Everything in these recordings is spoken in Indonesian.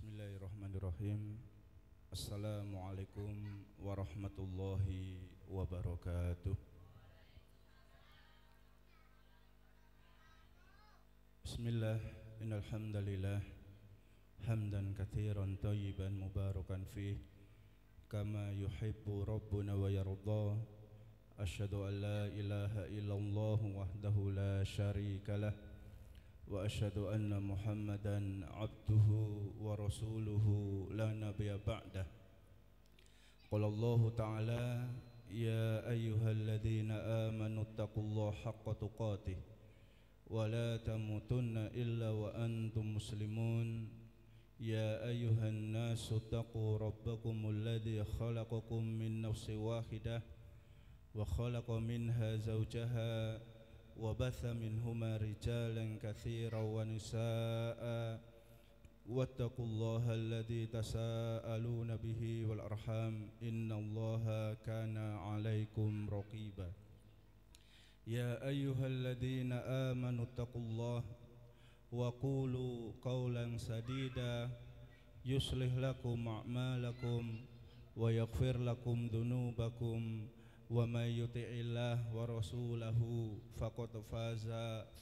Bismillahirrahmanirrahim. Assalamualaikum warahmatullahi wabarakatuh. Bismillah, innal hamdalillah hamdan katsiran thayyiban mubarakan fih kama yuhibbu rabbuna wa yarda. Asyhadu an la ilaha illallah wahdahu la syarikalah wa asyhadu anna Muhammadan abduhu wa rasuluhu la nabiyya ba'dah. Qala Allah ta'ala ya ayyuhalladzina amanu taqullaha haqqa tuqatih wa la tamutunna illa wa antum muslimun. Ya ayyuhan nasu taqu rabbakumul ladzi khalaqakum min nafsin wahidah wa khalaqa minha zawjaha وبث منهما رجالا كثيرا ونساء واتقوا الله الذي تساءلون به والأرحام إن الله كان عليكم رقيبا. يا أيها الذين آمنوا اتقوا الله وقولوا قولا سديدا يصلح لكم أعمالكم ويغفر لكم ذنوبكم وَمَن يُطِعِ اللَّهَ وَرَسُولَهُ فَقَدْ فَازَ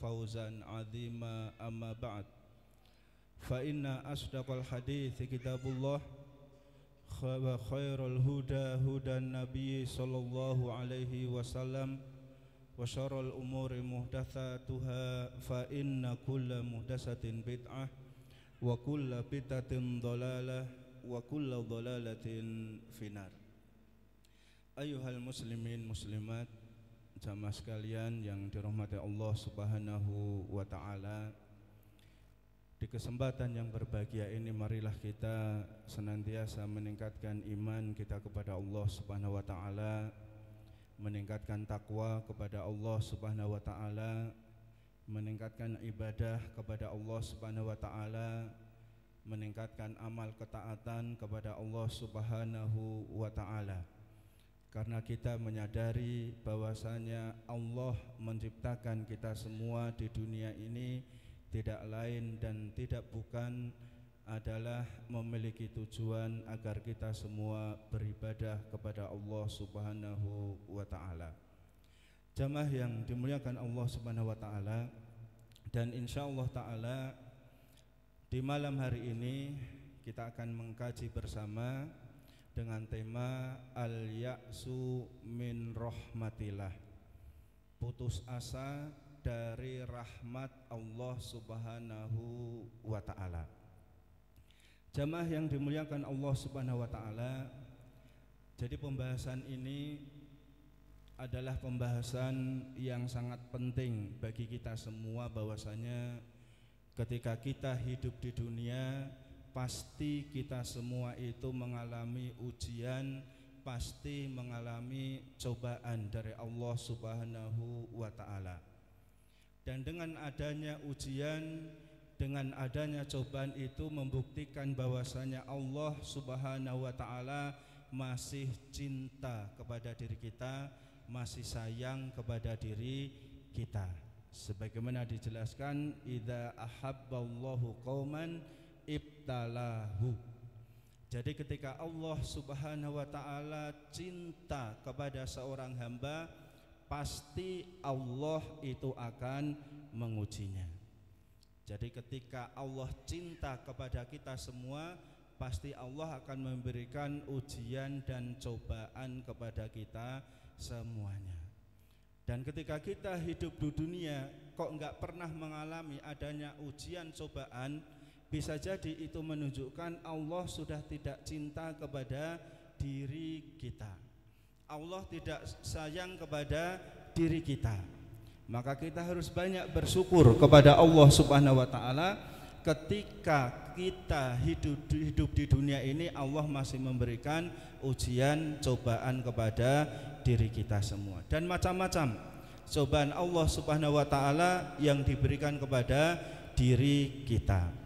فَوْزًا عَظِيمًا. أَمَّا بَعْدُ فَإِنَّ أَصْدَقَ الْحَدِيثِ كِتَابُ اللَّهِ وَخَيْرَ الْهُدَى هُدَى النَّبِيِّ صلى الله عليه وسلم وشر الأمور محدثاتها فإن كل محدثة بدعة وكل بدعة ضلالة وكل ضلالة في النار. Ayyuhal muslimin muslimat, jamaah sekalian yang dirahmati Allah Subhanahu wa taala. Di kesempatan yang berbahagia ini marilah kita senantiasa meningkatkan iman kita kepada Allah Subhanahu wa taala, meningkatkan takwa kepada Allah Subhanahu wa taala, meningkatkan ibadah kepada Allah Subhanahu wa taala, meningkatkan amal ketaatan kepada Allah Subhanahu wa taala. Karena kita menyadari bahwasanya Allah menciptakan kita semua di dunia ini tidak lain dan tidak bukan adalah memiliki tujuan agar kita semua beribadah kepada Allah Subhanahu wa taala. Jamaah yang dimuliakan Allah Subhanahu wa taala, dan insyaallah taala di malam hari ini kita akan mengkaji bersama dengan tema al-ya'su min rahmatillah, putus asa dari rahmat Allah Subhanahu wa taala. Jamaah yang dimuliakan Allah Subhanahu wa taala, jadi pembahasan ini adalah pembahasan yang sangat penting bagi kita semua, bahwasanya ketika kita hidup di dunia pasti kita semua itu mengalami ujian, pasti mengalami cobaan dari Allah Subhanahu wa taala. Dan dengan adanya ujian, dengan adanya cobaan itu membuktikan bahwasanya Allah Subhanahu wa taala masih cinta kepada diri kita, masih sayang kepada diri kita. Sebagaimana dijelaskan, idza ahabballahu qauman ibtalahu. Jadi ketika Allah Subhanahu wa taala cinta kepada seorang hamba, pasti Allah itu akan mengujinya. Jadi ketika Allah cinta kepada kita semua, pasti Allah akan memberikan ujian dan cobaan kepada kita semuanya. Dan ketika kita hidup di dunia kok enggak pernah mengalami adanya ujian cobaan, bisa jadi itu menunjukkan Allah sudah tidak cinta kepada diri kita. Allah tidak sayang kepada diri kita. Maka kita harus banyak bersyukur kepada Allah Subhanahu wa taala ketika kita hidup di dunia ini, Allah masih memberikan ujian cobaan kepada diri kita semua. Dan macam-macam cobaan Allah Subhanahu wa taala yang diberikan kepada diri kita.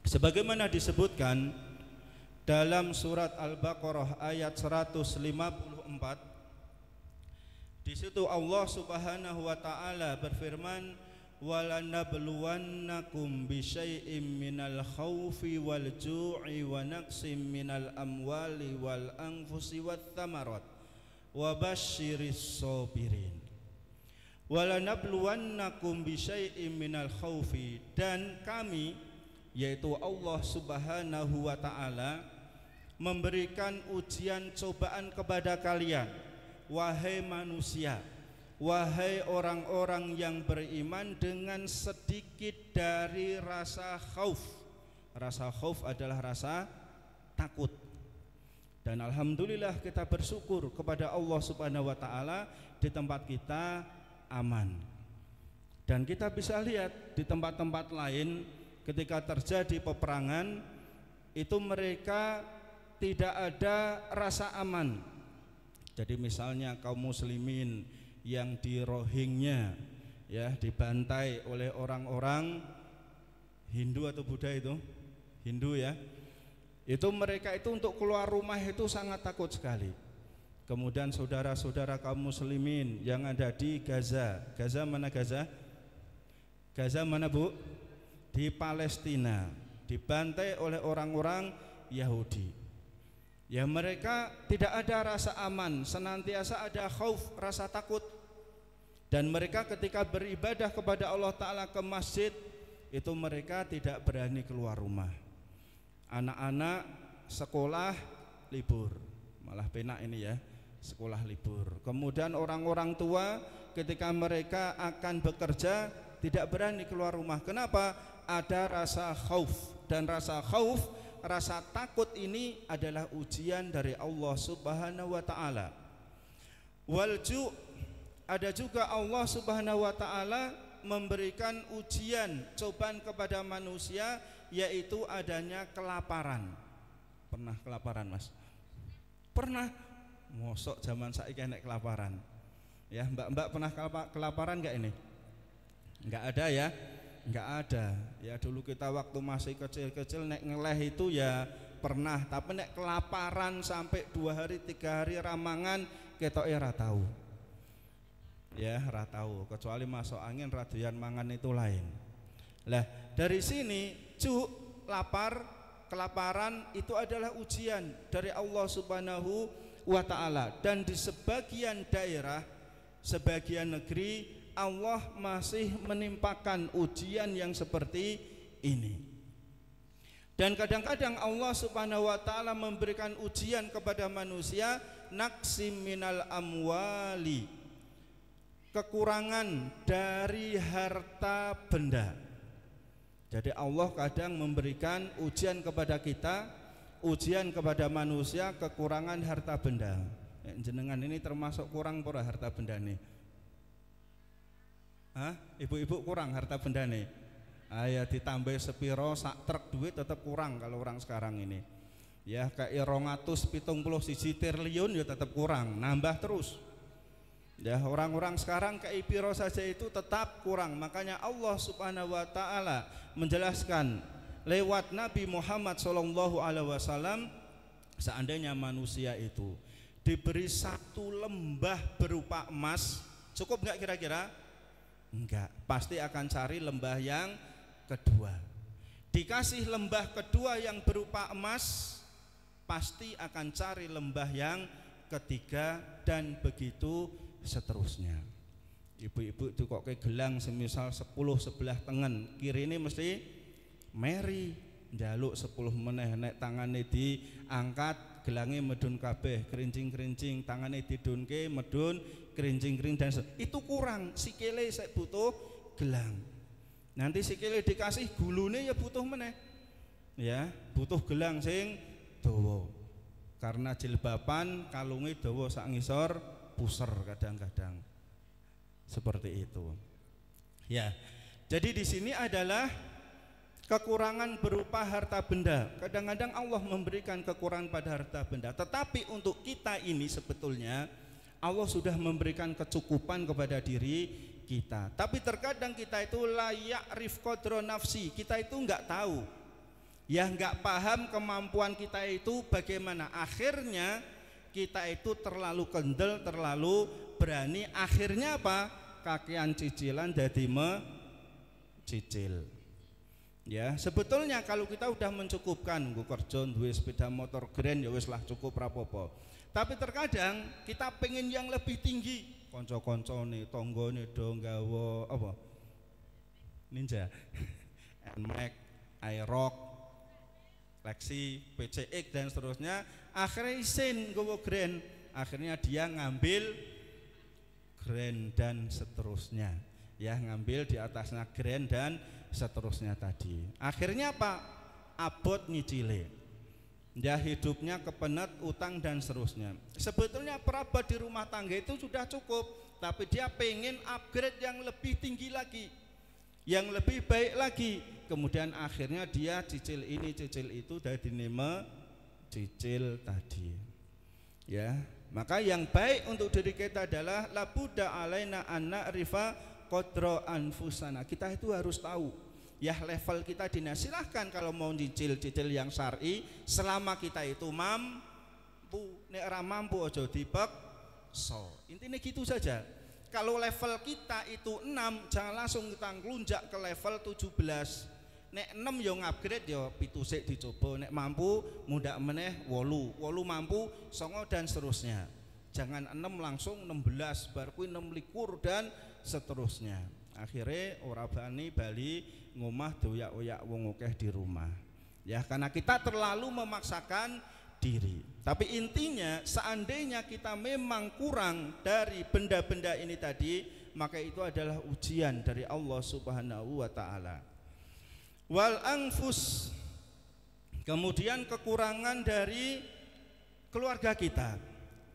Sebagaimana disebutkan dalam surat Al-Baqarah ayat 154, di situ Allah Subhanahu wa taala berfirman, walanabluwannakum bisyai'im minal khaufi wal ju'i wa naqsim minal amwali wal anfusi wat thamarat wa basyiris sabirin. Walanabluwannakum bisyai'im minal khaufi, dan kami yaitu Allah Subhanahu wa taala memberikan ujian cobaan kepada kalian wahai manusia, wahai orang-orang yang beriman, dengan sedikit dari rasa khauf. Rasa khauf adalah rasa takut. Dan alhamdulillah kita bersyukur kepada Allah Subhanahu wa taala, di tempat kita aman. Dan kita bisa lihat di tempat-tempat lain ketika terjadi peperangan itu mereka tidak ada rasa aman. Jadi misalnya kaum muslimin yang di Rohingya ya dibantai oleh orang-orang Hindu atau Buddha, itu Hindu ya, itu mereka itu untuk keluar rumah itu sangat takut sekali. Kemudian saudara-saudara kaum muslimin yang ada di Gaza, Gaza mana Gaza? Gaza mana Bu? Di Palestina, dibantai oleh orang-orang Yahudi. Ya mereka tidak ada rasa aman, senantiasa ada khauf, rasa takut. Dan mereka ketika beribadah kepada Allah Ta'ala ke masjid, itu mereka tidak berani keluar rumah. Anak-anak sekolah libur, malah penak ini ya, sekolah libur. Kemudian orang-orang tua ketika mereka akan bekerja tidak berani keluar rumah. Kenapa? Ada rasa khauf. Dan rasa khauf, rasa takut ini adalah ujian dari Allah Subhanahu wa taala. Walju, ada juga Allah Subhanahu wa taala memberikan ujian, cobaan kepada manusia, yaitu adanya kelaparan. Pernah kelaparan Mas? Pernah. Mosok zaman saiki nek kelaparan. Ya, Mbak-mbak pernah kelaparan enggak ini? Enggak ada ya? Enggak ada. Ya dulu kita waktu masih kecil-kecil nek ngeleh itu ya pernah, tapi nek kelaparan sampai 2 hari 3 hari ramangan ketoke ora tahu. Ya ora tahu, kecuali masuk angin radoyan mangan itu lain. Lah dari sini lapar, kelaparan itu adalah ujian dari Allah Subhanahu wa taala. Dan di sebagian daerah, sebagian negeri Allah masih menimpakan ujian yang seperti ini. Dan kadang-kadang Allah Subhanahu wa taala memberikan ujian kepada manusia, naqsim minal amwali, kekurangan dari harta benda. Jadi Allah kadang memberikan ujian kepada kita, ujian kepada manusia, kekurangan harta benda. Jenengan ini termasuk kurang pura harta benda nih? Hah? Ibu-ibu kurang harta benda nih? Ya ditambah sepiro sak truk duit tetap kurang kalau orang sekarang ini. Ya kayak 271 triliun ya tetap kurang, nambah terus. Ya orang-orang sekarang kayak piro saja itu tetap kurang. Makanya Allah Subhanahu wa taala menjelaskan lewat Nabi Muhammad SAW, seandainya manusia itu diberi satu lembah berupa emas, cukup nggak kira-kira? Enggak, pasti akan cari lembah yang kedua. Dikasih lembah kedua yang berupa emas, pasti akan cari lembah yang ketiga, dan begitu seterusnya. Ibu-ibu itu kok kayak gelang semisal 10 sebelah tengen, kiri ini mesti meri, njaluk 10 meneh, nek tangane diangkat gelangnya medun kabeh, kerincing-kerincing, tangannya didunke medun kerincing-kerincing, dan itu kurang, sikile saya butuh gelang. Nanti sikile dikasih gulune ya butuh meneh, ya butuh gelang sing dawa, karena jilbaban kalunge dawa sak ngisor puser kadang-kadang seperti itu. Ya, jadi di sini adalah kekurangan berupa harta benda. Kadang-kadang Allah memberikan kekurangan pada harta benda, tetapi untuk kita ini sebetulnya Allah sudah memberikan kecukupan kepada diri kita. Tapi terkadang kita itu layak rifqadro nafsi, kita itu enggak tahu, ya enggak paham kemampuan kita itu bagaimana. Akhirnya kita itu terlalu kendel, terlalu berani. Akhirnya apa? Kakean cicilan jadi cicil. Ya, sebetulnya kalau kita udah mencukupkan, nggo kerja duwe sepeda motor keren ya wis lah cukup rapopo. Tapi terkadang kita pengen yang lebih tinggi. Kanca-kancane, tanggane do nggawa apa? Ninja, NMAX, Aerox, Lexi, PCX dan seterusnya. Akhirnya isin nggawa grand. Akhirnya dia ngambil grand dan seterusnya. Ya, ngambil di atasnya grand dan seterusnya tadi. Akhirnya apa? Abot nyicile. Ya, hidupnya kepenet utang dan seterusnya. Sebetulnya perabot di rumah tangga itu sudah cukup, tapi dia pengen upgrade yang lebih tinggi lagi, yang lebih baik lagi. Kemudian akhirnya dia cicil ini cicil itu dari dinema cicil tadi. Ya, maka yang baik untuk diri kita adalah labuda alaina anna rifa qadra anfusana. Kita itu harus tahu ya level kita dina. Silahkan kalau mau cicil yang syar'i selama kita itu mampu. Nek ora mampu aja dipaksa. Intinya gitu saja. Kalau level kita itu 6, jangan langsung kita ngelunjak ke level 17. Nek 6 yo upgrade yo 7 sik dicoba. Nek mampu mudak meneh 8 mampu 9 dan seterusnya. Jangan 6 langsung 16 bar kuwi 26 dan seterusnya. Akhirnya ora bali ngomah doyak-oyak wong akeh di rumah. Ya, karena kita terlalu memaksakan diri. Tapi intinya seandainya kita memang kurang dari benda-benda ini tadi, maka itu adalah ujian dari Allah Subhanahu wa taala. Wal anfus, kemudian kekurangan dari keluarga kita.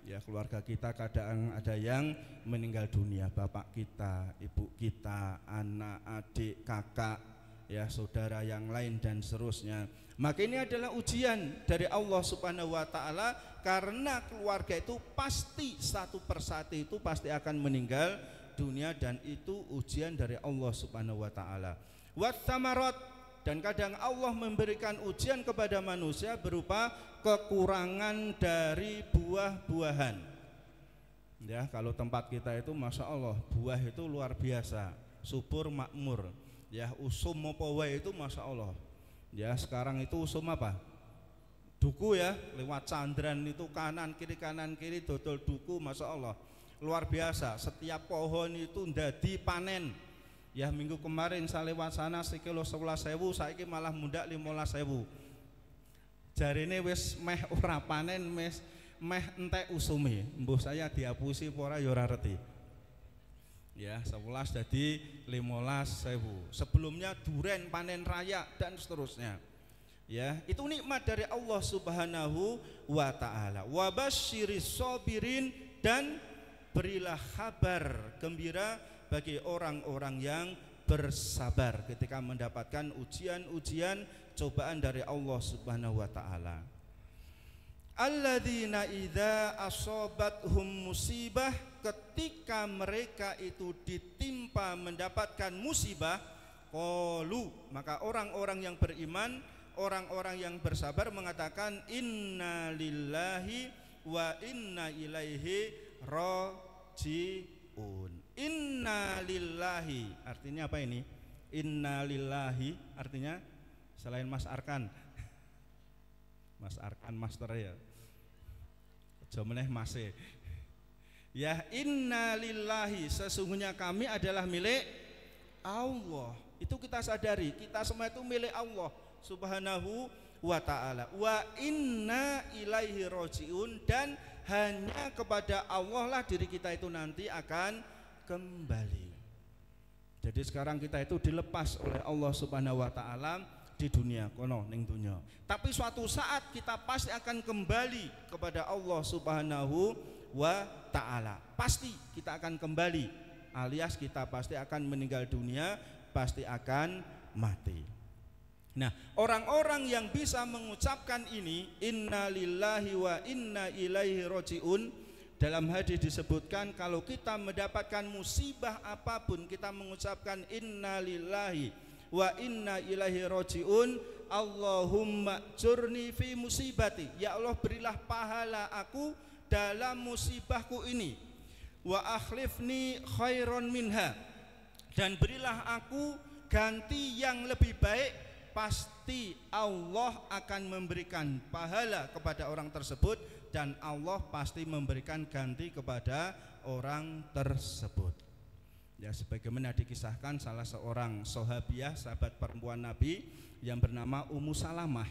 Ya, keluarga kita kadang ada yang meninggal dunia, bapak kita, ibu kita, anak, adik, kakak, ya saudara yang lain dan seterusnya. Maka ini adalah ujian dari Allah Subhanahu wa taala, karena keluarga itu pasti satu persatu itu pasti akan meninggal dunia, dan itu ujian dari Allah Subhanahu wa taala. Wat tamarat, dan kadang Allah memberikan ujian kepada manusia berupa kekurangan dari buah-buahan. Ya, kalau tempat kita itu masya Allah buah itu luar biasa, subur makmur. Ya, usum apa wae itu masya Allah. Ya, sekarang itu usum apa? Duku ya, lewat candran itu kanan kiri dodol duku, masya Allah luar biasa. Setiap pohon itu ndadi panen. Ya, minggu kemarin saya lewat sana sekilo 11.000, saiki malah mundak 15.000. Jarine wis meh ora panen, meh entek usume. Mbuh saya dihapusi apa ora ya ora reti. Ya, 11 jadi 15.000. Sebelumnya duren panen raya dan seterusnya. Ya, itu nikmat dari Allah Subhanahu wa taala. Wa basyiris sabirin, dan berilah kabar gembira bagi orang-orang yang bersabar ketika mendapatkan ujian-ujian, cobaan dari Allah Subhanahu wa taala. Alladzina idza asobathum musibah, ketika mereka itu ditimpa mendapatkan musibah, qalu, maka orang-orang yang beriman, orang-orang yang bersabar mengatakan inna lillahi wa inna ilaihi rajiun. Inna lillahi artinya apa ini? Inna lillahi artinya selain Mas Arkan, Mas Arkan master ya, jomeneh Mase. Ya, inna lillahi, sesungguhnya kami adalah milik Allah. Itu kita sadari, kita semua itu milik Allah Subhanahu wa ta'ala. Wa inna ilaihi rajiun, dan hanya kepada Allah lah diri kita itu nanti akan kembali. Jadi sekarang kita itu dilepas oleh Allah Subhanahu wa ta'ala di dunia kono ning dunia. Tapi suatu saat kita pasti akan kembali kepada Allah Subhanahu wa ta'ala. Pasti kita akan kembali, alias kita pasti akan meninggal dunia, pasti akan mati. Nah, orang-orang yang bisa mengucapkan ini, inna lillahi wa inna ilaihi rajiun, dalam hadis disebutkan kalau kita mendapatkan musibah apapun, kita mengucapkan inna lillahi wa inna ilaihi rajiun, Allahumma jurni fi musibati, ya Allah berilah pahala aku dalam musibahku ini, wa akhlifni khairon minha, dan berilah aku ganti yang lebih baik, pasti Allah akan memberikan pahala kepada orang tersebut, dan Allah pasti memberikan ganti kepada orang tersebut. Ya, sebagaimana dikisahkan salah seorang sahabiah, sahabat perempuan Nabi yang bernama Ummu Salamah.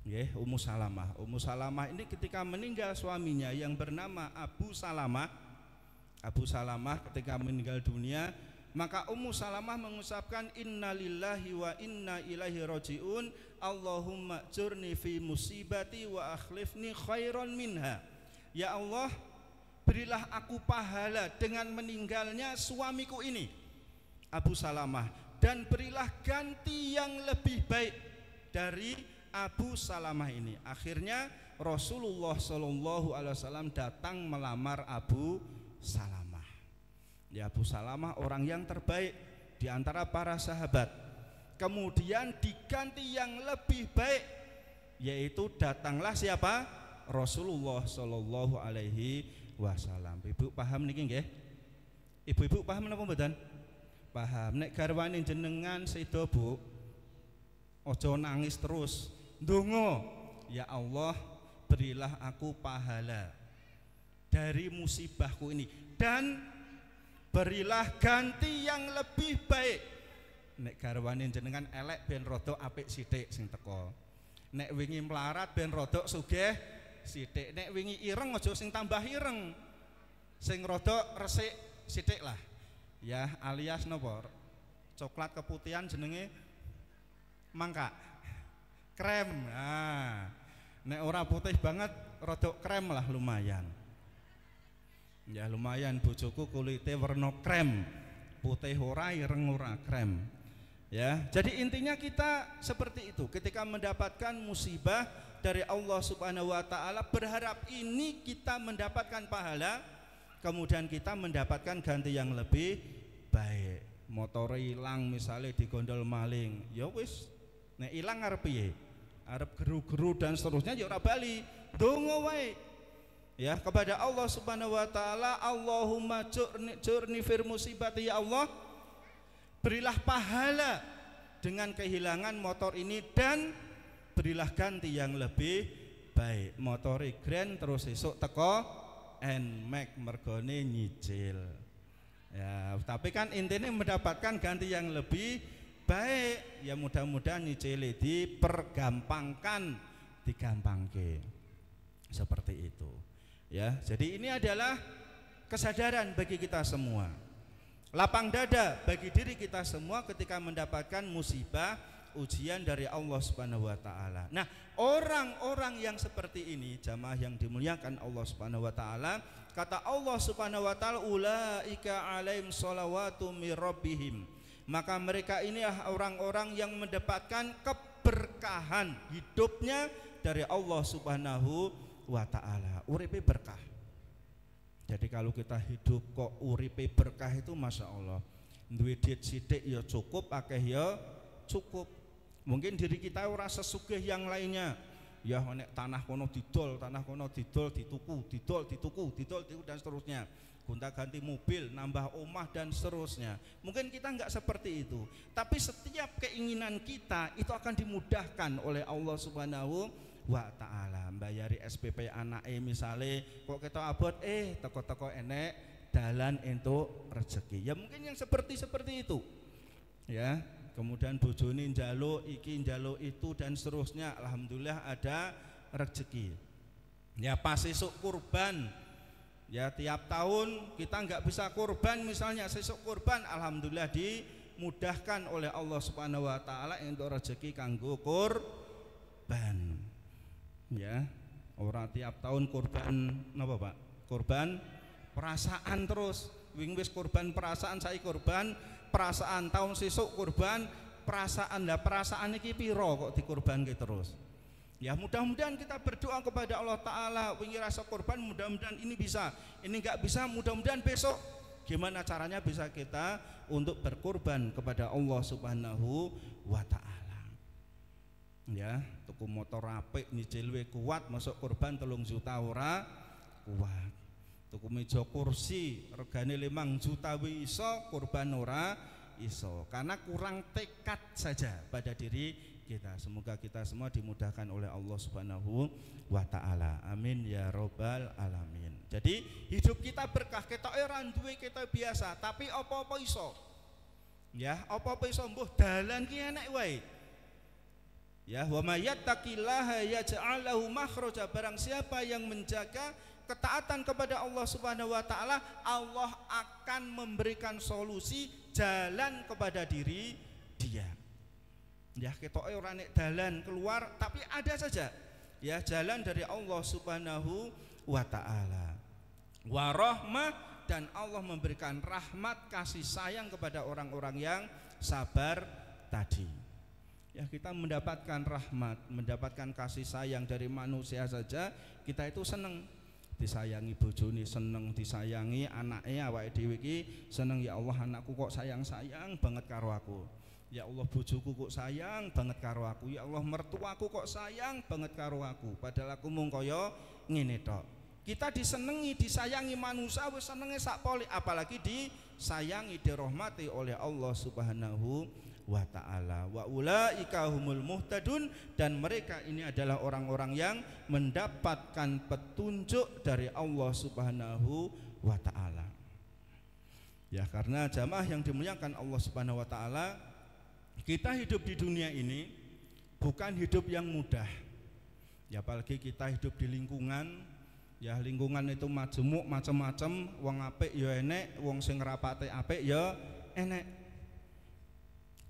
Ya, Ummu Salamah. Ummu Salamah ini ketika meninggal suaminya yang bernama Abu Salamah, Abu Salamah ketika meninggal dunia, maka Ummu Salamah mengucapkan innalillahi wa inna ilaihi rajiun, Allahumma jurni fi musibati wa akhlifni khairan minha. Ya Allah, berilah aku pahala dengan meninggalnya suamiku ini, Abu Salamah, dan berilah ganti yang lebih baik dari Abu Salamah ini. Akhirnya Rasulullah SAW datang melamar Abu Salamah. Ya, Abu Salamah orang yang terbaik di antara para sahabat. Kemudian diganti yang lebih baik, yaitu datanglah siapa? Rasulullah Shallallahu Alaihi Wasallam. Ibu paham niki nggih? Ibu-ibu paham napa mboten? Paham. Nek garwane jenengan sedo, Bu, ojo nangis terus. Ndonga, ya Allah, berilah aku pahala dari musibahku ini, dan berilah ganti yang lebih baik. Nek garwane jenengan elek ben rodok apik sithik sing teko. Nek wingi melarat ben rodok sugih sithik. Nek wingi ireng aja sing tambah ireng, sing rodok resik sithik lah. Ya, alias napa? Coklat keputihan jenenge mangkak. Krem. Nah, nek ora putih banget rodok krem lah lumayan. Ya lumayan, bojoku kulite warna krem. Putih ora, ireng ora, krem. Ya, jadi intinya kita seperti itu. Ketika mendapatkan musibah dari Allah Subhanahu wa taala, berharap ini kita mendapatkan pahala, kemudian kita mendapatkan ganti yang lebih baik. Motor hilang misalnya digondol maling, ya wis, nek hilang arep piye? Arep geru-geru dan seterusnya, ya ora bali. Donga wae. Ya, kepada Allah Subhanahu wa taala, Allahumma jurni fir musibati, ya Allah, berilah pahala dengan kehilangan motor ini, dan berilah ganti yang lebih baik. Motor grand terus esuk teko NMAX mergone nyicil. Ya, tapi kan intinya mendapatkan ganti yang lebih baik. Ya mudah-mudahan nyicile dipergampangkan, digampangke. Seperti itu. Ya, jadi ini adalah kesadaran bagi kita semua. Lapang dada bagi diri kita semua ketika mendapatkan musibah, ujian dari Allah Subhanahu wa taala. Nah, orang-orang yang seperti ini, jamaah yang dimuliakan Allah Subhanahu wa taala, kata Allah Subhanahu wa taala, ulaika alaihim shalawatu mir rabbihim. Maka mereka ini orang-orang yang mendapatkan keberkahan hidupnya dari Allah Subhanahu wa taala. Uripe berkah. Jadi kalau kita hidup kok uripe berkah itu masya Allah, duwe duit sithik ya cukup, akeh ya cukup. Mungkin diri kita ora sesugih yang lainnya. Ya nek tanah kono didol, tanah kono didol, dituku dan seterusnya. Gonta-ganti mobil, nambah omah dan seterusnya. Mungkin kita enggak seperti itu. Tapi setiap keinginan kita itu akan dimudahkan oleh Allah Subhanahu wa ta'ala. Bayari SPP anake misale kok kita abot teko-teko enek dalan entuk rezeki. Ya mungkin yang seperti itu. Ya, kemudian bojone njaluk iki njaluk itu dan seterusnya, alhamdulillah ada rezeki. Ya pas sesuk kurban, ya tiap tahun kita nggak bisa kurban misalnya, sesuk kurban alhamdulillah dimudahkan oleh Allah Subhanahu wa taala entuk rezeki kanggo kurban. Ya, orang tiap tahun kurban napa Pak? Kurban perasaan terus. Wing wis kurban perasaan, saya kurban perasaan, tahun sesuk kurban perasaan. Lah perasaan iki piro kok dikurbanke terus? Ya mudah-mudahan kita berdoa kepada Allah taala, wingi rasa kurban mudah-mudahan ini bisa. Ini enggak bisa, mudah-mudahan besok. Gimana caranya bisa kita untuk berkurban kepada Allah Subhanahu wa taala. Ya, tuku motor apik nyicilwe kuat, masuk kurban 3 juta ora kuat. Tuku meja kursi regane 5 juta iso, kurban ora iso, karena kurang tekad saja pada diri kita. Semoga kita semua dimudahkan oleh Allah Subhanahu wa taala. Amin ya robbal alamin. Jadi hidup kita berkah, kita ora duwe kita biasa, tapi apa-apa iso. Ya, apa-apa iso mbuh dalan ki enek wae. Ya, wa may yattaqillaha yaj'al lahu makhraja, barang siapa yang menjaga ketaatan kepada Allah Subhanahu wa taala, Allah akan memberikan solusi jalan kepada diri dia. Ya, ketoke ora nek dalan keluar, tapi ada saja ya jalan dari Allah Subhanahu wa taala. Wa rahmah, dan Allah memberikan rahmat kasih sayang kepada orang-orang yang sabar tadi. Ya, kita mendapatkan rahmat, mendapatkan kasih sayang dari manusia saja, kita itu seneng. Disayangi bojone seneng, disayangi anaknya awake dhewe iki seneng, ya Allah anakku kok sayang-sayang banget karo aku. Ya Allah bojoku kok sayang banget karo aku. Ya Allah mertuaku kok sayang banget karo aku. Padahal aku mung kaya ngene tok. Kita disenengi, disayangi manusia wis senenge sak poli, apalagi disayangi, dirahmati oleh Allah Subhanahu wa ta'ala. Wa ulaika humul muhtadun, dan mereka ini adalah orang-orang yang mendapatkan petunjuk dari Allah Subhanahu wa ta'ala. Ya, karena jamaah yang dimuliakan Allah Subhanahu wa ta'ala, kita hidup di dunia ini bukan hidup yang mudah. Ya, apalagi kita hidup di lingkungan, ya lingkungan itu majemuk macam-macam, wong apik ya enek, wong sing rapate apik ya enek.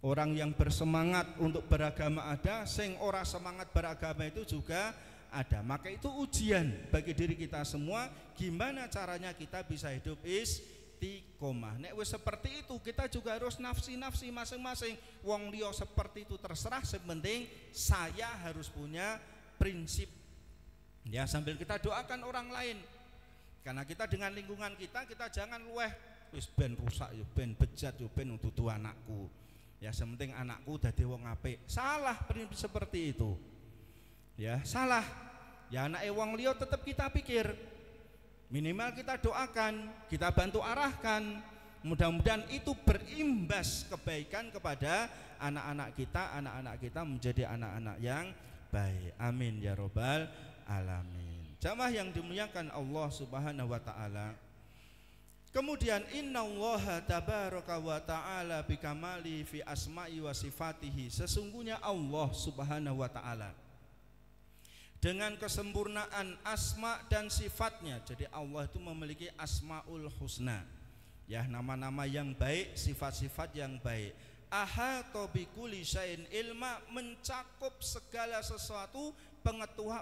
Orang yang bersemangat untuk beragama ada, sing ora semangat beragama itu juga ada. Maka itu ujian bagi diri kita semua, gimana caranya kita bisa hidup istiqomah. Nek wis seperti itu, kita juga harus nafsi-nafsi masing-masing. Wong liya seperti itu terserah, sepenting saya harus punya prinsip. Ya, sambil kita doakan orang lain. Karena kita dengan lingkungan kita jangan luweh wis ben rusak yo, ben bejat yo, ben dudu anakku. Ya, sementing anakku dadi wong apik. Salah prinsip seperti itu. Ya, salah. Ya, anake wong liya tetap kita pikir. Minimal kita doakan, kita bantu arahkan. Mudah-mudahan itu berimbas kebaikan kepada anak-anak kita menjadi anak-anak yang baik. Amin ya robbal alamin. Jamaah yang dimuliakan Allah Subhanahu wa taala. Kemudian innallaha tabaraka wa ta'ala bikamali fi asma'i wa sifatihi, sesungguhnya Allah Subhanahu wa ta'ala dengan kesempurnaan asma dan sifatnya. Jadi Allah itu memiliki asmaul husna, ya, nama-nama yang baik, sifat-sifat yang baik. Ahata bikulli syai'in ilma, mencakup segala sesuatu,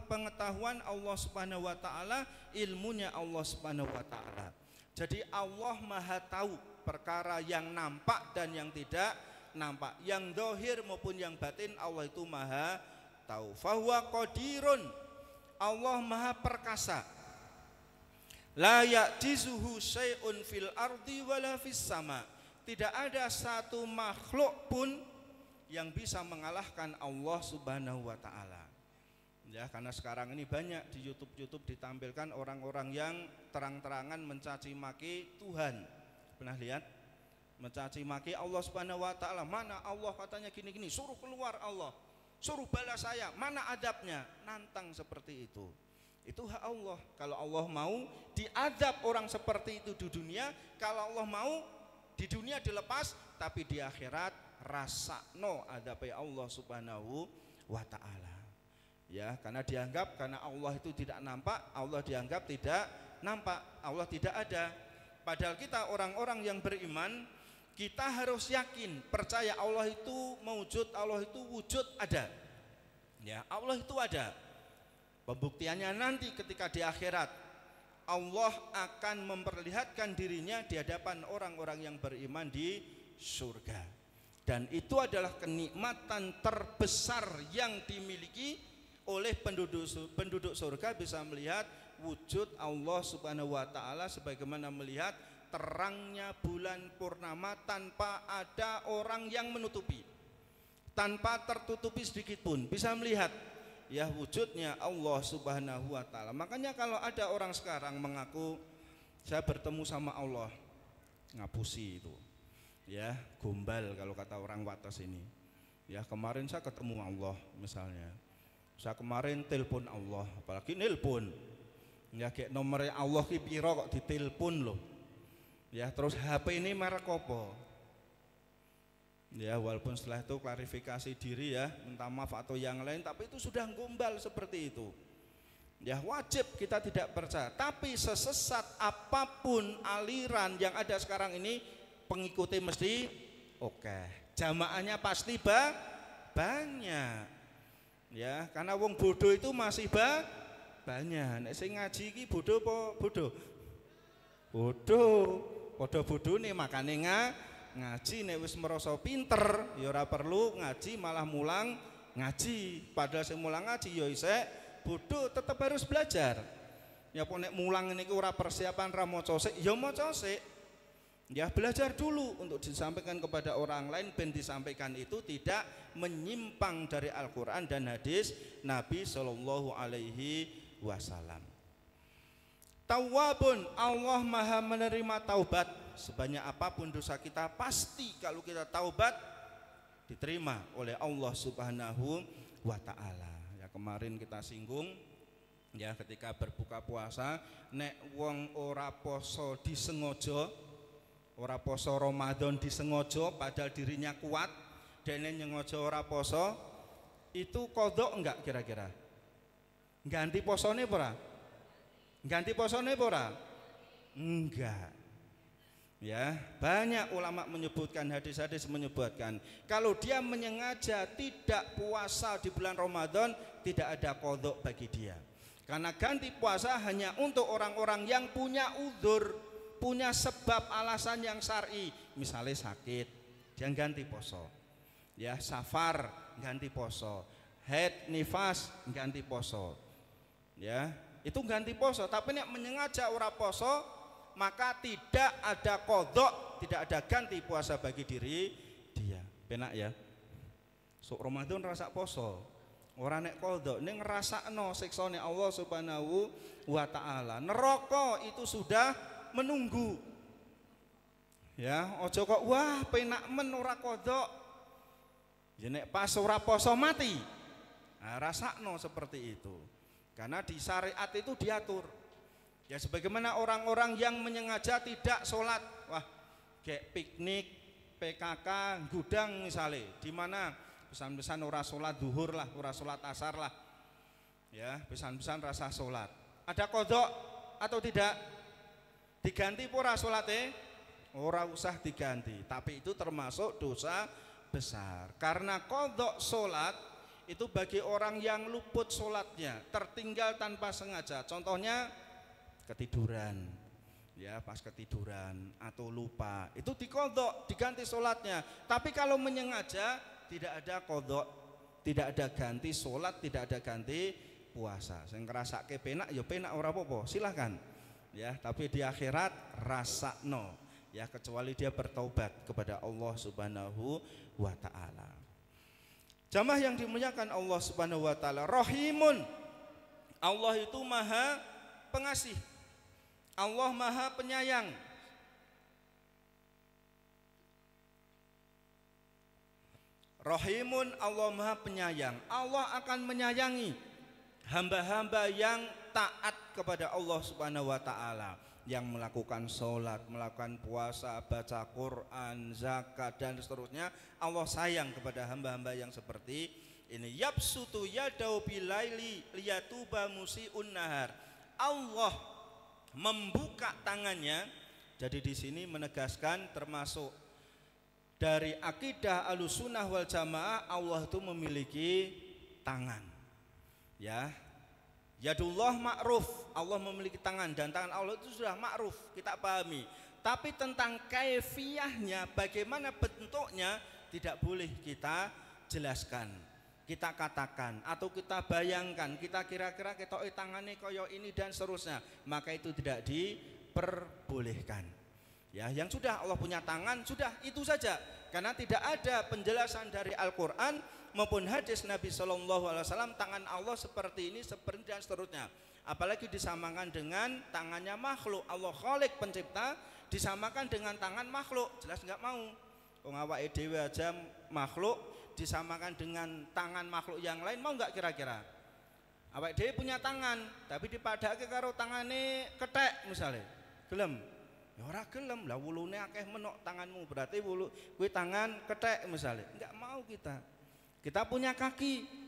pengetahuan Allah Subhanahu wa ta'ala, ilmunya Allah Subhanahu wa ta'ala. Jadi Allah maha tahu perkara yang nampak dan yang tidak nampak, yang zahir maupun yang batin, Allah itu maha tahu. Fahuwa qadirun, Allah maha perkasa. La ya'jizuhu syai'un fil ardi wala fis sama, tidak ada satu makhluk pun yang bisa mengalahkan Allah Subhanahu wa ta'ala. Ya, karena sekarang ini banyak di YouTube ditampilkan orang-orang yang terang-terangan mencaci maki Tuhan. Pernah lihat? Mencaci maki Allah Subhanahu wa ta'ala. Mana Allah katanya gini-gini, suruh keluar Allah, suruh balas saya, mana adabnya? Nantang seperti itu. Itu hak Allah. Kalau Allah mau diadab orang seperti itu di dunia, kalau Allah mau di dunia dilepas, tapi di akhirat rasakno adabe Allah Subhanahu wa ta'ala. Ya, karena dianggap, karena Allah itu tidak nampak, Allah dianggap tidak nampak, Allah tidak ada. Padahal kita orang-orang yang beriman, kita harus yakin, percaya Allah itu mewujud, Allah itu wujud, ada. Ya, Allah itu ada. Pembuktiannya nanti ketika di akhirat, Allah akan memperlihatkan dirinya di hadapan orang-orang yang beriman di surga. Dan itu adalah kenikmatan terbesar yang dimiliki oleh penduduk surga, bisa melihat wujud Allah Subhanahu wa ta'ala sebagaimana melihat terangnya bulan purnama tanpa ada orang yang menutupi, tanpa tertutupi sedikit pun, bisa melihat ya wujudnya Allah Subhanahu wa ta'ala. Makanya kalau ada orang sekarang mengaku saya bertemu sama Allah, ngapusi itu. Ya, gombal kalau kata orang Wates ini. Ya, kemarin saya ketemu Allah misalnya. Saya kemarin telepon Allah, apalagi nelpon. Ya, kayak nomornya Allah ki piro kok ditelepon loh. Ya, terus HP ini merek apa? Ya, walaupun setelah itu klarifikasi diri ya, minta maaf atau yang lain, tapi itu sudah gombal seperti itu. Ya, wajib kita tidak percaya. Tapi sesesat apapun aliran yang ada sekarang ini, pengikuti mesti oke. Jamaahnya pasti banyak. Ya, karena wong bodoh itu masih banyak. Nek sing ngaji iki bodoh apa bodoh? Bodoh. Padha bodhone makane ngaji nek wis merasa pinter ya ora perlu ngaji malah mulang ngaji. Padahal sing mulang ngaji ya isih bodoh, tetap harus belajar. Ya pun nek mulang niku ora persiapan ra maca sik ya maca sik. Ya belajar dulu untuk disampaikan kepada orang lain, ben disampaikan itu tidak menyimpang dari Al-Qur'an dan hadis Nabi sallallahu alaihi wasallam. Tawwabun, Allah Maha menerima taubat. Sebanyak apapun dosa kita, pasti kalau kita taubat diterima oleh Allah Subhanahu wa taala. Ya kemarin kita singgung ya ketika berbuka puasa, nek wong ora poso disengaja, ora poso Ramadan disengaja padahal dirinya kuat, dene nyengaja ora poso, itu qadha enggak kira-kira? Ganti posone ora? Ganti posone ora? Enggak. Ya, banyak ulama menyebutkan, hadis-hadis menyebutkan kalau dia menyengaja tidak puasa di bulan Ramadan, tidak ada qadha bagi dia. Karena ganti puasa hanya untuk orang-orang yang punya udzur, punya sebab alasan yang syar'i. Misalnya sakit, dia ganti poso. Ya, safar ganti poso. Haid nifas ganti poso. Ya, itu ganti poso. Tapi nek menyengaja ora poso, maka tidak ada qadha, tidak ada ganti puasa bagi diri dia. Penak ya. Sok Ramadan rasa poso. Ora nek qadha, ning ngrasakno siksane Allah Subhanahu wa taala. Neraka itu sudah menunggu. Ya, aja kok wah penak men ora qadha. Ya nek pas ora poso mati. Nah, rasakno seperti itu. Karena di syariat itu diatur. Ya sebagaimana orang-orang yang menyengaja tidak sholat, wah kayak piknik, PKK, gudang misalnya, di mana pesan-pesan ora sholat duhur lah, ora sholat asar lah, ya pesan-pesan rasa sholat. Ada qadha atau tidak? Diganti pura sholatnya? Ora usah diganti, tapi itu termasuk dosa besar. Karena qadha sholat itu bagi orang yang luput sholatnya, tertinggal tanpa sengaja. Contohnya ketiduran, ya pas ketiduran atau lupa, itu diqadha, diganti sholatnya. Tapi kalau menyengaja tidak ada qadha, tidak ada ganti sholat, tidak ada ganti puasa. Sing ngrasake penak ya penak ora apa-apa, silahkan. Ya, tapi di akhirat rasakno, ya kecuali dia bertaubat kepada Allah Subhanahu wa taala. Jamaah yang dimuliakan Allah Subhanahu wa taala, Rahimun. Allah itu Maha Pengasih. Allah Maha Penyayang. Rahimun, Allah Maha Penyayang. Allah akan menyayangi hamba-hamba yang taat kepada Allah Subhanahu wa taala, yang melakukan sholat, melakukan puasa, baca Quran, zakat dan seterusnya. Allah sayang kepada hamba-hamba yang seperti ini. Yabsutu yadau bilaili liyatuba musiun nahar. Allah membuka tangannya. Jadi di sini menegaskan termasuk dari akidah Ahlussunnah wal Jamaah, Allah itu memiliki tangan. Ya. Yadullah ma'ruf, Allah memiliki tangan, dan tangan Allah itu sudah ma'ruf, kita pahami. Tapi tentang kaifiyahnya, bagaimana bentuknya, tidak boleh kita jelaskan, kita katakan, atau kita bayangkan, kita kira-kira kita tangannya koyo ini dan seterusnya. Maka itu tidak diperbolehkan. Ya, yang sudah Allah punya tangan, sudah itu saja. Karena tidak ada penjelasan dari Al-Quran maupun hadis Nabi Shallallahu Alaihi Wasallam tangan Allah seperti ini, seperti dan seterusnya. Apalagi disamakan dengan tangannya makhluk. Allah Khalik pencipta disamakan dengan tangan makhluk, jelas nggak mau. Wong awake dhewe aja makhluk disamakan dengan tangan makhluk yang lain, mau nggak kira-kira? Awake dhewe punya tangan, tapi dipadake karo tangane kethek misalnya. Gelem? Ya ora gelem. Lah wulune akeh menok tanganmu, berarti wulu kuwi tangan kethek misalnya. Enggak mau kita. Kita punya kaki.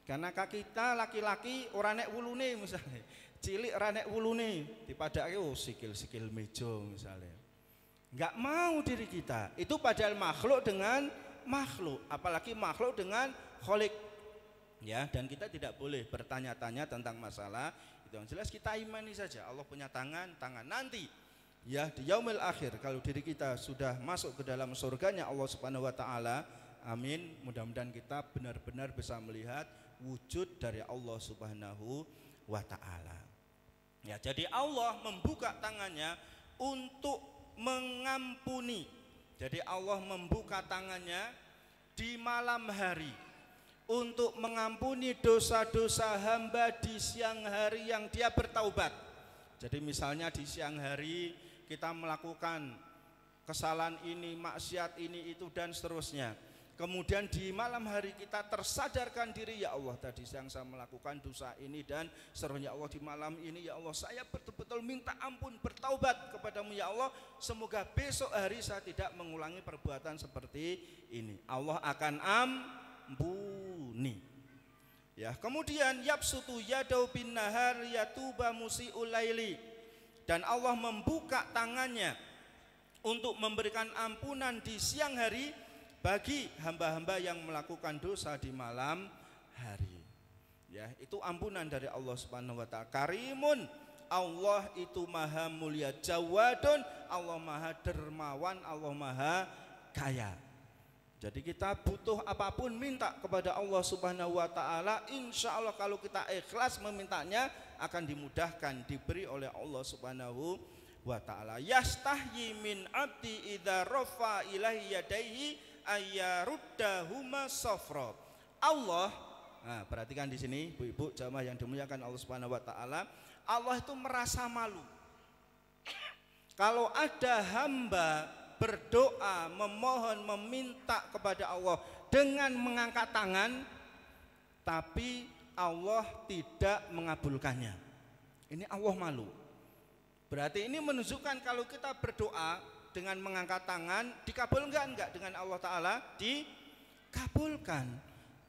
Karena kaki kita laki-laki ora nek wulune misalnya. Cilik ora nek wulune, dipadake sikil-sikil meja misalnya. Enggak mau diri kita. Itu padahal makhluk dengan makhluk, apalagi makhluk dengan khalik. Ya, dan kita tidak boleh bertanya-tanya tentang masalah itu. Yang jelas kita imani saja Allah punya tangan nanti ya di yaumil akhir kalau diri kita sudah masuk ke dalam surganya Allah Subhanahu wa taala. Amin. Mudah-mudahan kita benar-benar bisa melihat wujud dari Allah Subhanahu wa taala. Ya, jadi Allah membuka tangannya untuk mengampuni. Jadi Allah membuka tangannya di malam hari untuk mengampuni dosa-dosa hamba di siang hari yang dia bertaubat. Jadi misalnya di siang hari kita melakukan kesalahan ini, maksiat ini, itu dan seterusnya. Kemudian di malam hari kita tersadarkan diri, ya Allah tadi siang saya melakukan dosa ini dan seterusnya. Ya Allah di malam ini ya Allah saya betul-betul minta ampun, bertaubat kepadamu ya Allah. Semoga besok hari saya tidak mengulangi perbuatan seperti ini. Allah akan ampuni. Ya, kemudian yabsutu yadau bin nahar yatuba musiul laili, dan Allah membuka tangannya untuk memberikan ampunan di siang hari bagi hamba-hamba yang melakukan dosa di malam hari. Ya, itu ampunan dari Allah Subhanahu wa taala. Karimun, Allah itu maha mulia. Jawadun, Allah maha dermawan, Allah maha kaya. Jadi kita butuh apapun minta kepada Allah Subhanahu wa taala, insya Allah kalau kita ikhlas memintanya akan dimudahkan, diberi oleh Allah Subhanahu wa taala. Yastahyi min abdi idza rafa ilaihi yadaihi ayaruddahuma safra. Allah, nah perhatikan di sini ibu-ibu jamaah yang dimuliakan Allah Subhanahu wa taala, Allah itu merasa malu kalau ada hamba berdoa, memohon, meminta kepada Allah dengan mengangkat tangan, tapi Allah tidak mengabulkannya. Ini Allah malu. Berarti ini menunjukkan kalau kita berdoa dengan mengangkat tangan, dikabulkan enggak dengan Allah Ta'ala? Dikabulkan.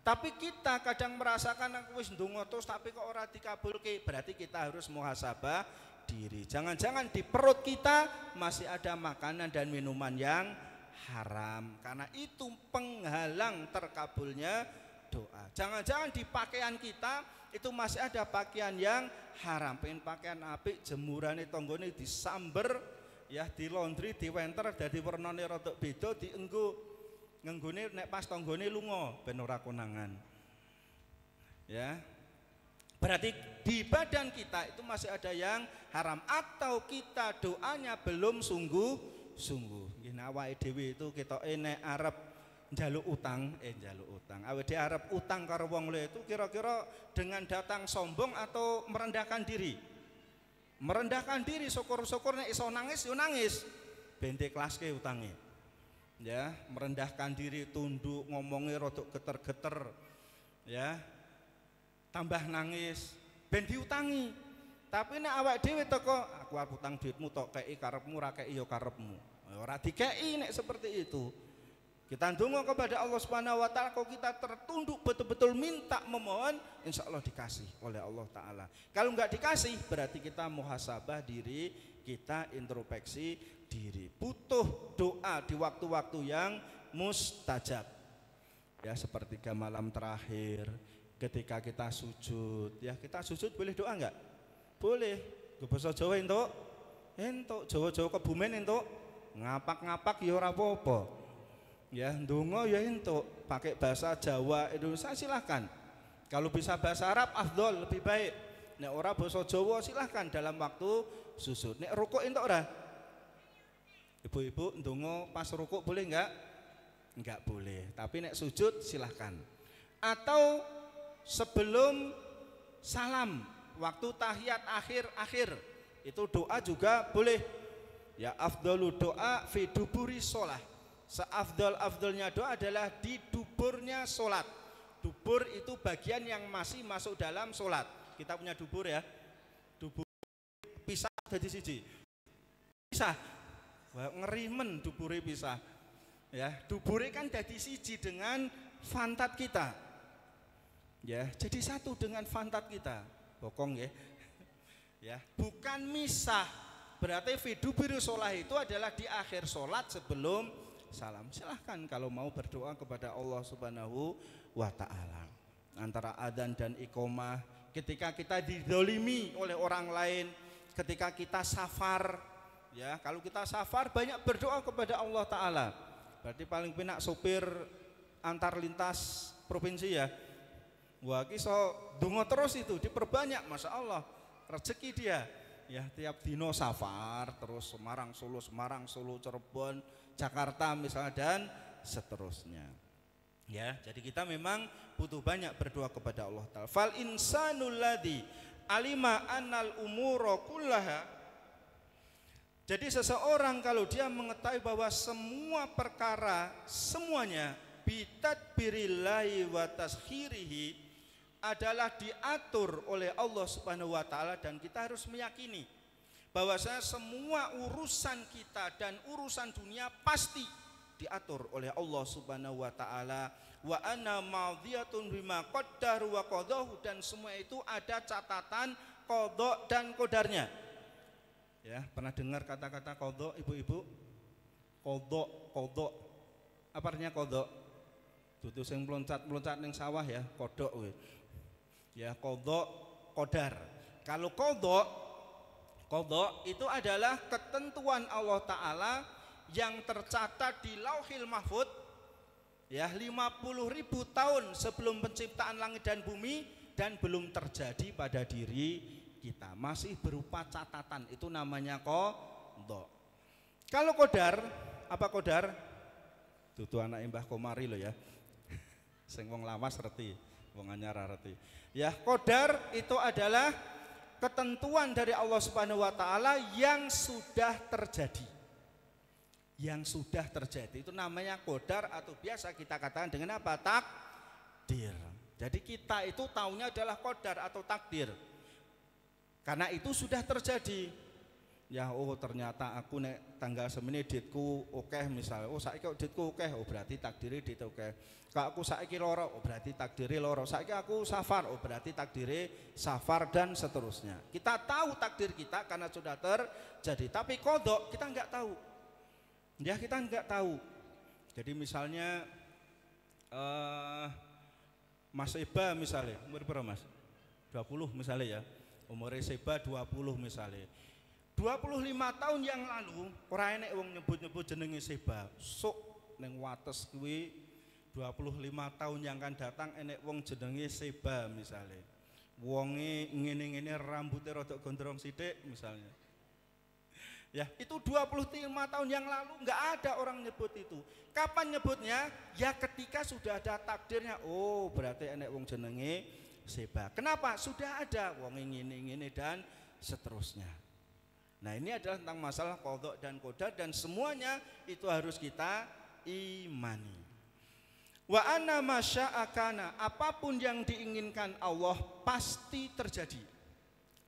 Tapi kita kadang merasakan aku wis ndonga terus tapi kok ora dikabulke, berarti kita harus muhasabah diri. Jangan-jangan di perut kita masih ada makanan dan minuman yang haram, karena itu penghalang terkabulnya doa. Jangan-jangan di pakaian kita itu masih ada pakaian yang haram. Pengen pakaian apik, jemurane tanggane disamber, ya di laundry, di wenter dadi wernane rada beda, dienggo ngenggone nek pas tanggane lunga ben ora konangan. Ya. Berarti di badan kita itu masih ada yang haram, atau kita doanya belum sungguh-sungguh. Nggih awake dhewe itu ketoke nek arep njaluk utang, awake dhewe arep utang karo wong liya itu kira-kira dengan datang sombong atau merendahkan diri. Merendahkan diri, syukur-syukur nek iso nangis yo nangis. Ben dikelaske utange. Ya, merendahkan diri, tunduk, ngomongnya rodok geter-geter. Ya. Tambah nangis ben diutangi. Tapi nek awak dhewe teko aku utang duitmu tok kei karepmu ra kei ya karepmu. Ora dikei nek seperti itu. Kita ndonga kepada Allah Subhanahu wa taala, kalau kita tertunduk betul-betul minta memohon, insyaallah dikasih oleh Allah taala. Kalau enggak dikasih berarti kita muhasabah diri, kita introspeksi diri. Butuh doa di waktu-waktu yang mustajab. Ya, sepertiga malam terakhir, ketika kita sujud, ya kita sujud boleh doa enggak? Boleh. Basa Jawa entuk, Jawa-Jawa Kebumen entuk, ngapak-ngapak ya ora apa-apa. Ya, ndonga ya entuk, pakai bahasa Jawa Indonesia silahkan. Kalau bisa bahasa Arab afdol, lebih baik. Nek ora basa Jawa silahkan dalam waktu sujud. Nek rukuk entuk ora? Ibu-ibu ndonga pas rukuk boleh enggak? Enggak boleh. Tapi nek sujud silahkan. Atau sebelum salam, waktu tahiyat akhir itu doa juga boleh. Ya, afdalu doa fi duburi sholah, Seafdol-afdolnya doa adalah di duburnya sholat. Dubur itu bagian yang masih masuk dalam sholat. Kita punya dubur ya. Dubur pisah jadi siji. Pisah. Wah, ngerimen dubure pisah. Ya, dubure kan jadi siji dengan fantat kita. Ya, jadi satu dengan fantat kita. Bokong ya. Ya, bukan misah. Berarti fidubiru sholat itu adalah di akhir sholat sebelum salam. Silahkan kalau mau berdoa kepada Allah Subhanahu wa ta'ala. Antara adzan dan iqomah, ketika kita didolimi oleh orang lain, ketika kita safar, ya kalau kita safar banyak berdoa kepada Allah Ta'ala. Berarti paling penak sopir antar lintas provinsi ya. Wah kisah dungo terus itu diperbanyak, masya Allah rezeki dia. Ya tiap dino safar terus Semarang Solo Cirebon Jakarta misalnya dan seterusnya. Ya jadi kita memang butuh banyak berdoa kepada Allah Ta'ala. Fal insanul ladzi alima annal umura kullaha. Jadi seseorang kalau dia mengetahui bahwa semua perkara semuanya bitadbirillahi wa taskhirihi adalah diatur oleh Allah Subhanahu wa ta'ala, dan kita harus meyakini bahwasanya semua urusan kita dan urusan dunia pasti diatur oleh Allah Subhanahu wa ta'ala. Wa anna madhiyatun bima qaddaru wa qadahu, dan semua itu ada catatan qada dan qadarnya. Ya, pernah dengar kata-kata qada ibu-ibu? Qada. Apa artinya qada? Dudu sing meloncat ning sawah ya, kodok kuwi. Ya, qada, qadar. Kalau qada itu adalah ketentuan Allah Ta'ala yang tercatat di Lauhil Mahfud ya 50.000 tahun sebelum penciptaan langit dan bumi, dan belum terjadi pada diri kita, masih berupa catatan. Itu namanya qada. Kalau qadar, apa qadar? Dudu anak Mbah Komari lo ya. Sing wong lawas reti, wong anyar reti. Ya, qadar itu adalah ketentuan dari Allah Subhanahu wa ta'ala yang sudah terjadi. Yang sudah terjadi itu namanya qadar, atau biasa kita katakan dengan apa? Takdir. Jadi kita itu taunya adalah qadar atau takdir. Karena itu sudah terjadi. Ya, oh ternyata aku nek tanggal semene ditku akeh misalnya. Oh saiki kok ditku akeh, oh berarti takdire dit akeh. Kalau aku saiki loro, oh berarti takdire loro. Saiki aku safar, oh berarti takdire safar, dan seterusnya. Kita tahu takdir kita karena sudah terjadi. Tapi qada kita enggak tahu. Ya, kita enggak tahu. Jadi misalnya Mas Eba misalnya, umur berapa Mas? 20 misalnya ya. Umur Seba 20 misalnya. 25 tahun yang lalu ora enek wong nyebut-nyebut jenenge Seba. Sok ning wates kuwi 25 tahun yang akan datang enek wong jenenge Seba misalnya. Wonge ngene-ngene rambutnya rada gondrong sithik misalnya. Ya, itu 25 tahun yang lalu enggak ada orang nyebut itu. Kapan nyebutnya? Ya ketika sudah ada takdirnya. Oh, berarti enek wong jenenge Seba. Kenapa? Sudah ada wonge ngene-ngene dan seterusnya. Nah, ini adalah tentang masalah qada dan qadar, dan semuanya itu harus kita imani. Wa anna masya'akana, apapun yang diinginkan Allah pasti terjadi.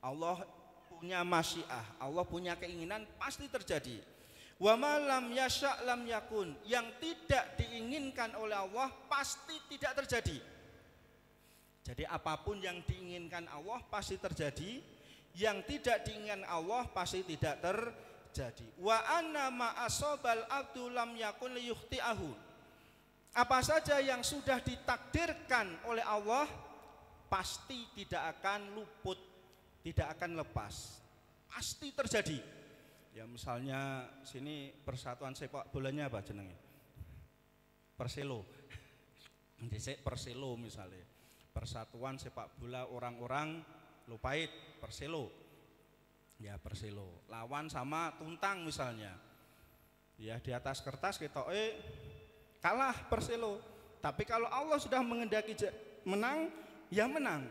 Allah punya masyiah, Allah punya keinginan pasti terjadi. Wa ma lam yasha' lam yakun, yang tidak diinginkan oleh Allah pasti tidak terjadi. Jadi apapun yang diinginkan Allah pasti terjadi, yang tidak diinginkan Allah pasti tidak terjadi. Wa anna ma asobal abdu lam yakun liyukhti'ahu, apa saja yang sudah ditakdirkan oleh Allah pasti tidak akan luput, tidak akan lepas, pasti terjadi. Ya misalnya sini persatuan sepak bolanya apa jenenge? Perselo. Dhisik Perselo misalnya. Persatuan sepak bola orang-orang Lupait, Perselo. Ya Perselo. Lawan sama Tuntang misalnya. Ya di atas kertas kita kalah Perselo. Tapi kalau Allah sudah mengendaki menang, ya menang.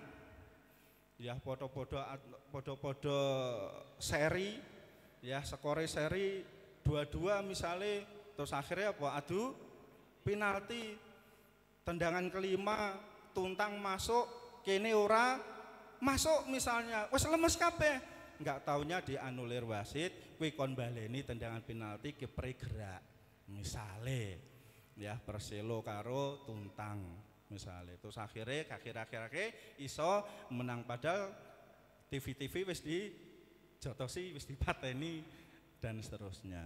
Ya podo-podo seri, ya skore seri 2-2 misalnya Terus akhirnya apa? Adu penalti. Tendangan kelima, Tuntang masuk, kene ora masuk misalnya. Wes lemes kabeh. Enggak taunya dianulir wasit, kuwi kon baleni tendangan penalti kiper gerak. Misale ya Perselo karo Tuntang misalnya. Terus akhirnya akhir-akhir iso menang, padahal TV wis dijotosi, wis dipateni dan seterusnya.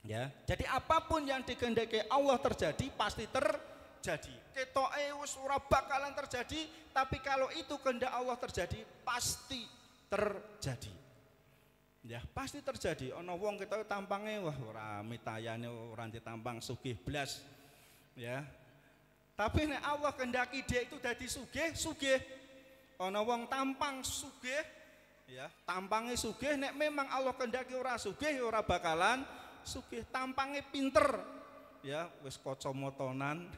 Ya, jadi apapun yang dikehendaki Allah terjadi pasti terjadi. Ketoke wis ora bakalan terjadi, tapi kalau itu kehendak Allah terjadi pasti terjadi. Ya, pasti terjadi. Ana wong ketoke tampange wah ora mitayane ora ditampang sugih blas. Ya. Tapi nek Allah kehendaki dia itu dadi sugih. Ana wong tampang sugih, ya, tampange sugih, nek memang Allah kehendaki ora sugih ora bakalan sugih. Tampange pinter, ya, wis kacamatanan,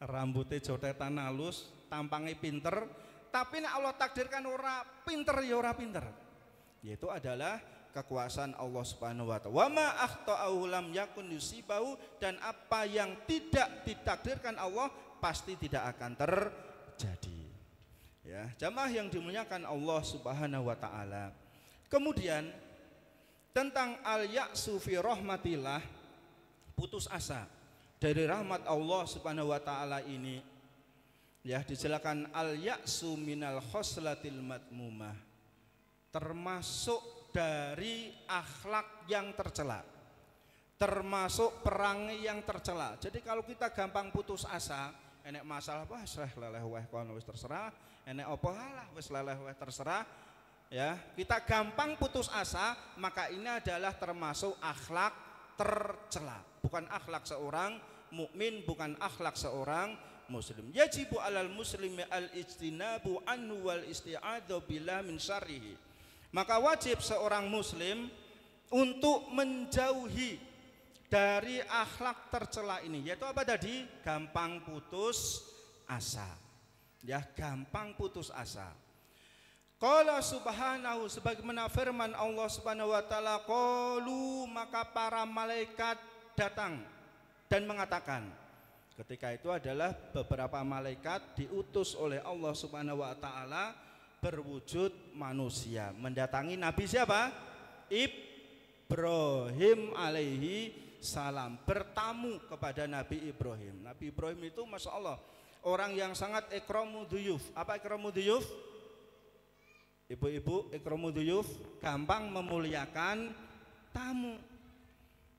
rambutnya jotetan halus, tampange pinter, tapi nek Allah takdirkan ora pinter ya ora pinter. Yaitu adalah kekuasaan Allah Subhanahu wa taala. Wa ma akhta'ahu lam yakun yusibahu, dan apa yang tidak ditakdirkan Allah pasti tidak akan terjadi. Ya, jamaah yang dimuliakan Allah Subhanahu wa taala. Kemudian tentang al-ya'su fi rahmatillah, putus asa dari rahmat Allah Subhanahu wa taala ini, ya, dijelaskan al-ya'su minal khoslatil madmumah, termasuk dari akhlak yang tercela, termasuk perangai yang tercela. Jadi kalau kita gampang putus asa, enek masalah wah leleh weh kono wis terserah, enek apa halah wis leleh weh terserah, ya, kita gampang putus asa, maka ini adalah termasuk akhlak tercela, bukan akhlak seorang mukmin, bukan akhlak seorang muslim. Yajibu alal muslimi al-ijtinabu anhu wal isti'adzah billah min syarrihi. Maka wajib seorang muslim untuk menjauhi dari akhlak tercela ini, yaitu apa tadi? Gampang putus asa. Ya, gampang putus asa. Qala subhanahu, sebagaimana firman Allah Subhanahu wa taala, qalu, maka para malaikat datang dan mengatakan. Ketika itu adalah beberapa malaikat diutus oleh Allah Subhanahu wa taala berwujud manusia mendatangi Nabi siapa? Ibrahim alaihi salam, bertamu kepada Nabi Ibrahim. Nabi Ibrahim itu masya Allah orang yang sangat ikramu duyuf. Apa ikramu duyuf? Ibu-ibu, ikramu duyuf gampang memuliakan tamu.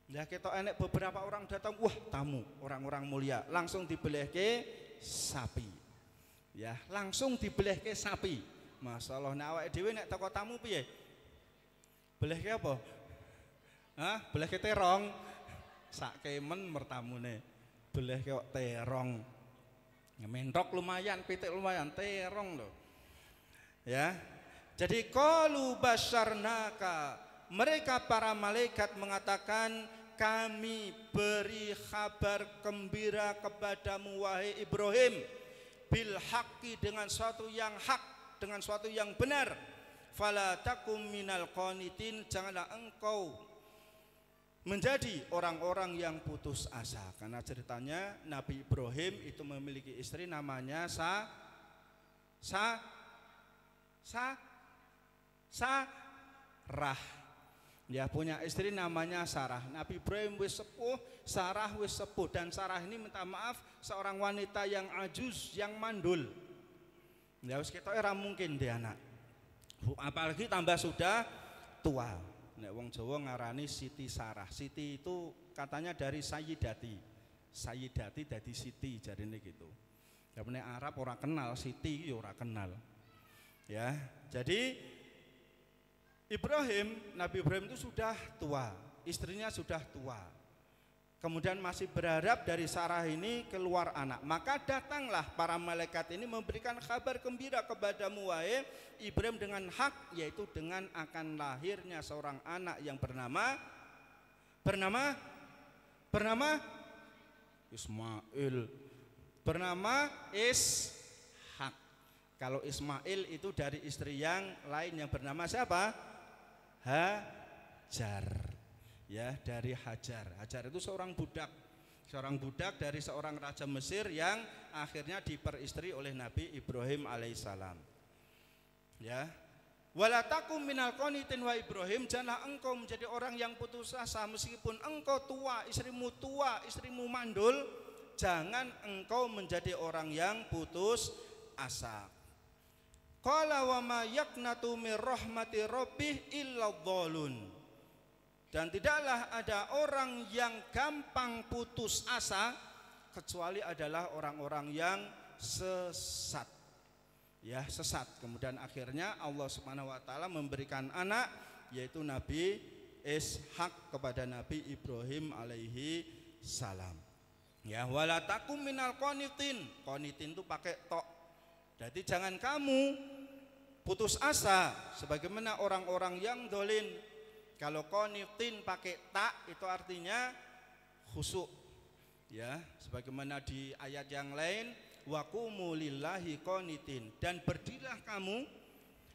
Ya, kita enek beberapa orang datang, wah tamu, orang-orang mulia, langsung dibelehke sapi. Ya, langsung dibelehke sapi. Masya Allah, nek awake dhewe nek teko tamu piye? Belehke apa? Hah? Belehke terong. Sak kemen mertamune. Belehke kok terong. Mentok lumayan, pitik lumayan, terong lho. Ya. Jadi qalu basyarnaka, mereka para malaikat mengatakan, kami beri kabar gembira kepadamu wahai Ibrahim, bil haqqi, dengan suatu yang hak, dengan suatu yang benar. Fala takum minal qanitin, janganlah engkau menjadi orang-orang yang putus asa. Karena ceritanya Nabi Ibrahim itu memiliki istri namanya Sarah. Ya, punya istri namanya Sarah. Nabi Ibrahim wis sepuh, Sarah wis sepuh, dan Sarah ini minta maaf seorang wanita yang ajuz, yang mandul. Ya wis ketok ora mungkin dia anak. Apalagi tambah sudah tua. Nek wong Jawa ngarani Siti Sarah. Siti itu katanya dari Sayyidati. Sayyidati dadi Siti jarine gitu. Ya nek Arab ora kenal Siti, ya ora kenal. Ya, jadi Nabi Ibrahim itu sudah tua, istrinya sudah tua. Kemudian masih berharap dari Sarah ini keluar anak. Maka datanglah para malaikat ini memberikan kabar gembira kepadamu wahai Ibrahim dengan hak, yaitu dengan akan lahirnya seorang anak yang bernama Ismail. Bernama Ishak. Kalau Ismail itu dari istri yang lain yang bernama siapa? Hajar. ya, dari Hajar. Hajar itu seorang budak dari seorang raja Mesir yang akhirnya diperistri oleh Nabi Ibrahim alaihissalam. Ya, wala takum minal qanitin wa Ibrahim, janganlah engkau menjadi orang yang putus asa meskipun engkau tua, istrimu mandul, jangan engkau menjadi orang yang putus asa. Qala wa ma yaqnatu mir rahmati rabbih illa dhalun. Dan tidaklah ada orang yang gampang putus asa kecuali adalah orang-orang yang sesat. Ya, sesat. Kemudian akhirnya Allah Subhanahu wa taala memberikan anak yaitu Nabi Ishak kepada Nabi Ibrahim alaihi salam. Ya, wala takum minal qanitin. Qanitin itu pakai tok. Jadi jangan kamu putus asa sebagaimana orang-orang yang dolin. Kalau qanitin pakai tak itu artinya khusyuk. Ya, sebagaimana di ayat yang lain, wa qumu lillahi qanitin, dan berdirilah kamu,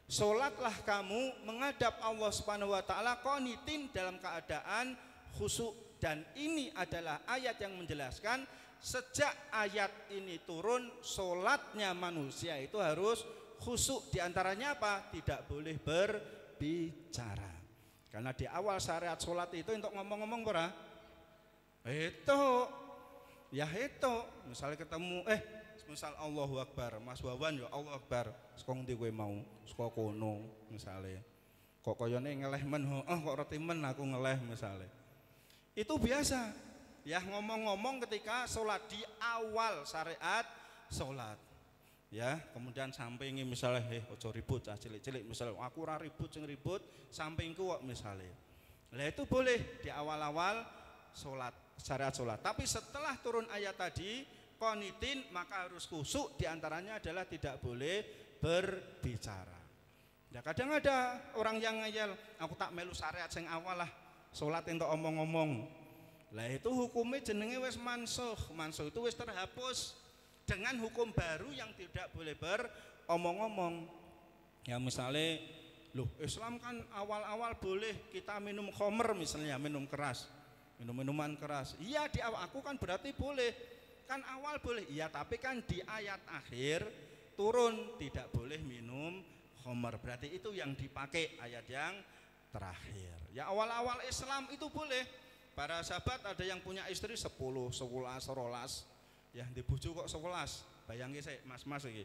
salatlah kamu menghadap Allah Subhanahu wa taala qanitin, dalam keadaan khusyuk. Dan ini adalah ayat yang menjelaskan sejak ayat ini turun, sholatnya manusia itu harus khusyuk. Di antaranya apa? Tidak boleh berbicara. Karena di awal syariat sholat itu untuk ngomong-ngomong pernah? Itu, ya itu. Misalnya ketemu, misal Allahu Akbar, Mas Wawan ya Allah Akbar. Sekong di gue mau, sekong kono misalnya. Kok koyone ngeleh men, kok roti men aku ngeleh misalnya. Itu biasa. Ya, ngomong-ngomong ketika sholat di awal syariat sholat. Ya, kemudian sampingi misalnya, ojo ribut cah cilik-cilik, misalnya aku ora ribut, sing ribut sampingku kok misalnya. Lah itu boleh di awal-awal sholat, syariat sholat. Tapi setelah turun ayat tadi qanitin, maka harus khusyuk. Di antaranya adalah tidak boleh berbicara. Ya, kadang ada orang yang ngeyel, aku tak melu syariat sing awal lah, sholat untuk omong-omong. Lah itu hukumnya jenenge wis mansuh. Mansuh itu wis terhapus dengan hukum baru yang tidak boleh beromong-omong. Ya misalnya, loh Islam kan awal-awal boleh kita minum khamr misalnya, minum keras, minuman keras. Iya di awal aku kan berarti boleh, kan awal boleh. Iya tapi kan di ayat akhir turun tidak boleh minum khamr. Berarti itu yang dipakai ayat yang terakhir. Ya awal-awal Islam itu boleh. Para sahabat ada yang punya istri 10, 11, 12. Ya dibujuk kok 11. Bayangin saya mas-mas iki.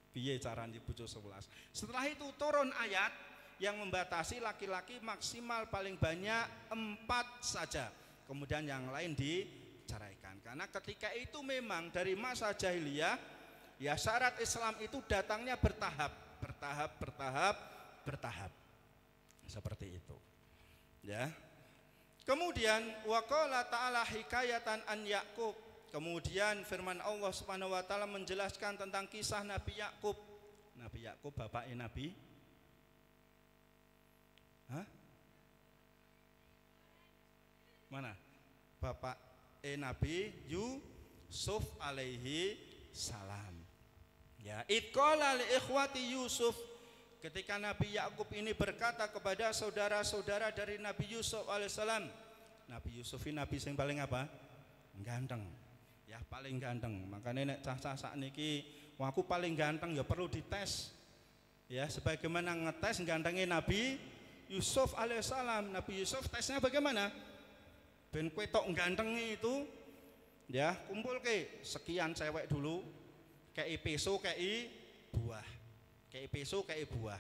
Piye cara dibujuk 11. Setelah itu turun ayat yang membatasi laki-laki maksimal paling banyak 4 saja. Kemudian yang lain diceraikan. Karena ketika itu memang dari masa jahiliyah, ya syarat Islam itu datangnya bertahap. Seperti itu. Ya. Kemudian waqala ta'ala hikayatan an Yaqub. Kemudian firman Allah Subhanahu wa taala menjelaskan tentang kisah Nabi Yaqub. Nabi Yaqub bapaknya Nabi? Hah? Mana? Bapak Nabi Yusuf alaihi salam. Ya, idqala li ikhwati Yusuf. Ketika Nabi Yakub ini berkata kepada saudara-saudara dari Nabi Yusuf alaihissalam, Nabi Yusuf ini nabi yang paling apa? Ganteng. Ya paling ganteng. Makanya nek cah-cah sakniki, wah aku paling ganteng ya perlu dites. Ya sebagaimana ngetes gantengnya Nabi Yusuf alaihissalam. Nabi Yusuf tesnya bagaimana? Ben kowe tok gantengnya itu, ya kumpul ke sekian cewek dulu, kei peso, kei buah. Kayak peso, kayak buah.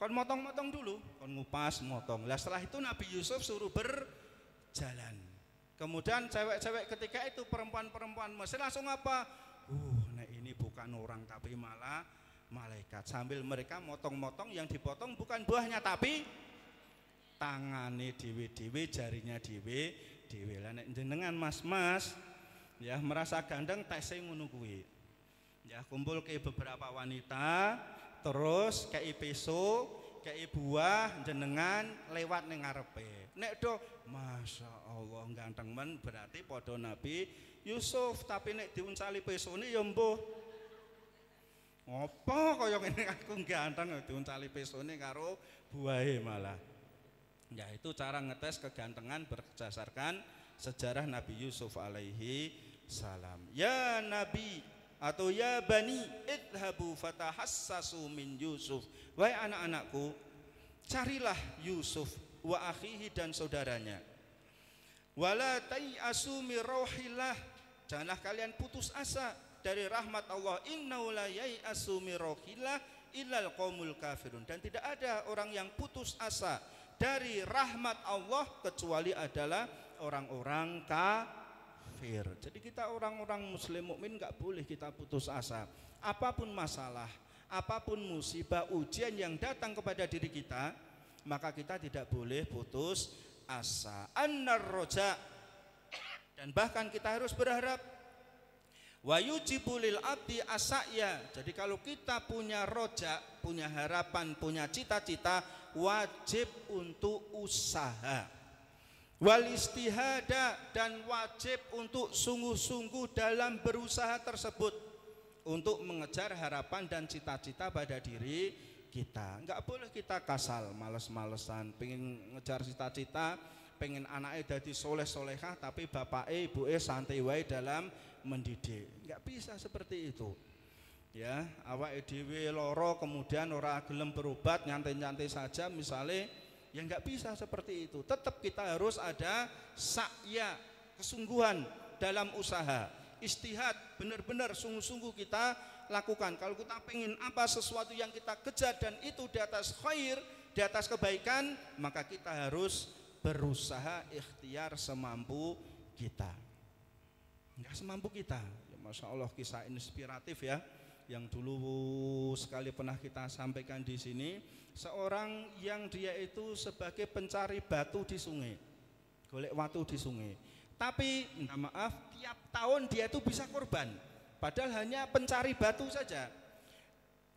Kon motong-motong dulu, kon ngupas, motong. Lah setelah itu Nabi Yusuf suruh berjalan. Kemudian cewek-cewek ketika itu perempuan-perempuan Mesir langsung apa? Nah ini bukan orang tapi malah malaikat. Sambil mereka motong-motong, yang dipotong bukan buahnya tapi tangane dewe-dewe, jarinya dewe-dewe. Lah nek jenengan mas-mas ya merasa gandeng tesnya ngono kuwi. Ya kumpul ke beberapa wanita, terus kayak peso, kayak buah jenengan lewat ning ngarepe. Nek do, masya Allah ganteng men, berarti podo Nabi Yusuf. Tapi nek diuncali pesone ya mbuh. Ngopo kaya ngene aku ganteng diuncali pesone karo buahe malah. Yaitu cara ngetes kegantengan berdasarkan sejarah Nabi Yusuf alaihi salam. Ya Nabi atau ya bani idhabu fatahassasu min Yusuf. Wahai anak-anakku, carilah Yusuf wa akhihi dan saudaranya. Wala tayasu min rauhillah, janganlah kalian putus asa dari rahmat Allah. Innahu la yayasu min rauhillah illal qaumul kafirun, dan tidak ada orang yang putus asa dari rahmat Allah kecuali adalah orang-orang kafir. Jadi kita orang-orang muslim mukmin nggak boleh kita putus asa. Apapun masalah, apapun musibah, ujian yang datang kepada diri kita, maka kita tidak boleh putus asa. Annar roja, dan bahkan kita harus berharap. Wa yujibu lil abdi asaya. Jadi kalau kita punya roja, punya harapan, punya cita-cita, wajib untuk usaha. Wal istihada, dan wajib untuk sungguh-sungguh dalam berusaha tersebut untuk mengejar harapan dan cita-cita pada diri kita. Enggak boleh kita kasal, males-malesan, pengen ngejar cita-cita, pengen anaknya jadi soleh-solehah tapi bapaknya ibunya santai wae dalam mendidik. Enggak bisa seperti itu. Ya, awake dhewe loro kemudian ora gelem berobat, nyantai-nyantai saja misalnya, ya enggak bisa seperti itu. Tetap kita harus ada sa'ya, kesungguhan dalam usaha. Istihad, benar-benar sungguh-sungguh kita lakukan. Kalau kita pengen apa sesuatu yang kita kejar dan itu di atas khair, di atas kebaikan, maka kita harus berusaha ikhtiar semampu kita. Enggak semampu kita. Ya, Masya Allah, kisah inspiratif ya, yang dulu sekali pernah kita sampaikan di sini. Seorang yang dia itu sebagai pencari batu di sungai, golek watu di sungai. Tapi minta maaf, tiap tahun dia itu bisa korban, padahal hanya pencari batu saja.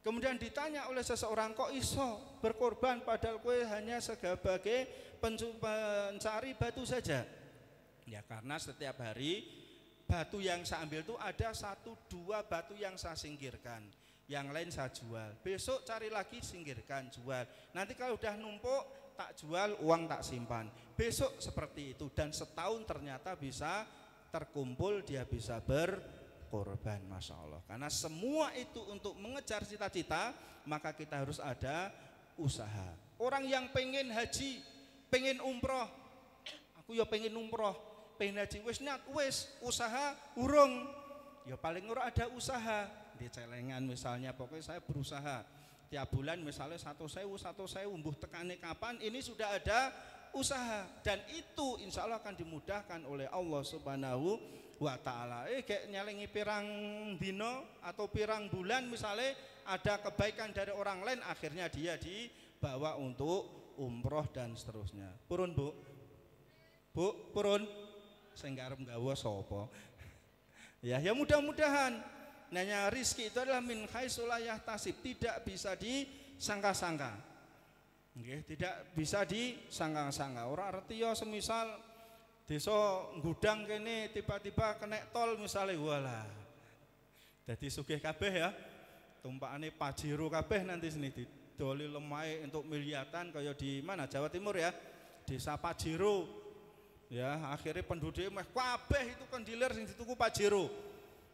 Kemudian ditanya oleh seseorang, kok iso berkorban padahal kue hanya sebagai pencari batu saja? Ya karena setiap hari batu yang saya ambil itu ada 1-2 batu yang saya singkirkan, yang lain saya jual. Besok cari lagi, singkirkan, jual. Nanti kalau udah numpuk tak jual, uang tak simpan. Besok seperti itu, dan setahun ternyata bisa terkumpul, dia bisa berkorban. Masya Allah. Karena semua itu untuk mengejar cita-cita, maka kita harus ada usaha. Orang yang pengen haji, pengen umroh, aku ya pengen umroh, pengen haji, wis niat, wis usaha urung, ya paling ora ada usaha di celengan misalnya. Pokoknya saya berusaha tiap bulan misalnya 1.000 mbuh tekane kapan, ini sudah ada usaha, dan itu insya Allah akan dimudahkan oleh Allah Subhanahu wa ta'ala. Kayak nyalengi pirang dino atau pirang bulan misalnya ada kebaikan dari orang lain, akhirnya dia dibawa untuk umroh dan seterusnya. Purun bu, purun sing arep nggawa sapa? Ya mudah-mudahan. Nanya rizki itu adalah min haitsu la yahtasib, tidak bisa disangka-sangka. Nggih, tidak bisa disangka-sangka. Ora arti ya semisal desa ngudang kene tiba-tiba kena tol misalnya, walah. Dadi sugih kabeh ya. Tumpakane Pajero kabeh nanti sini didoli lemahe untuk miliatan kaya di mana Jawa Timur ya. Desa Pajero. Ya, akhirnya penduduknya meh kabeh itu kan dealer sing dituku Pajero.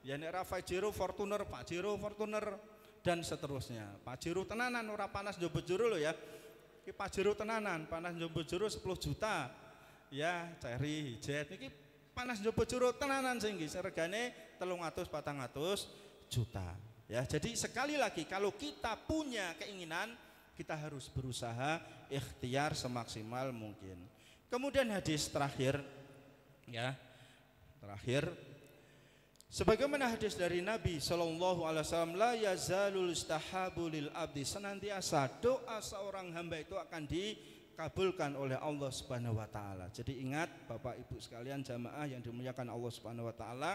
Ya nek ra Pajero Fortuner, Pajero Fortuner dan seterusnya. Pajero tenanan, ora panas njaba jero lho ya. Iki Pajero tenanan, panas njaba jero 10 juta. Ya, Cherry, Jet niki panas njaba jero tenanan sing nggih regane 300-400 juta. Ya, jadi sekali lagi kalau kita punya keinginan, kita harus berusaha ikhtiar semaksimal mungkin. Kemudian hadis terakhir ya. Terakhir, sebagaimana hadis dari Nabi Shallallahu Alaihi Wasallam, la yazalul istahabu lil abdi, senantiasa doa seorang hamba itu akan dikabulkan oleh Allah Subhanahu Wa Taala. Jadi ingat Bapak Ibu sekalian jamaah yang dimuliakan Allah Subhanahu Wa Taala,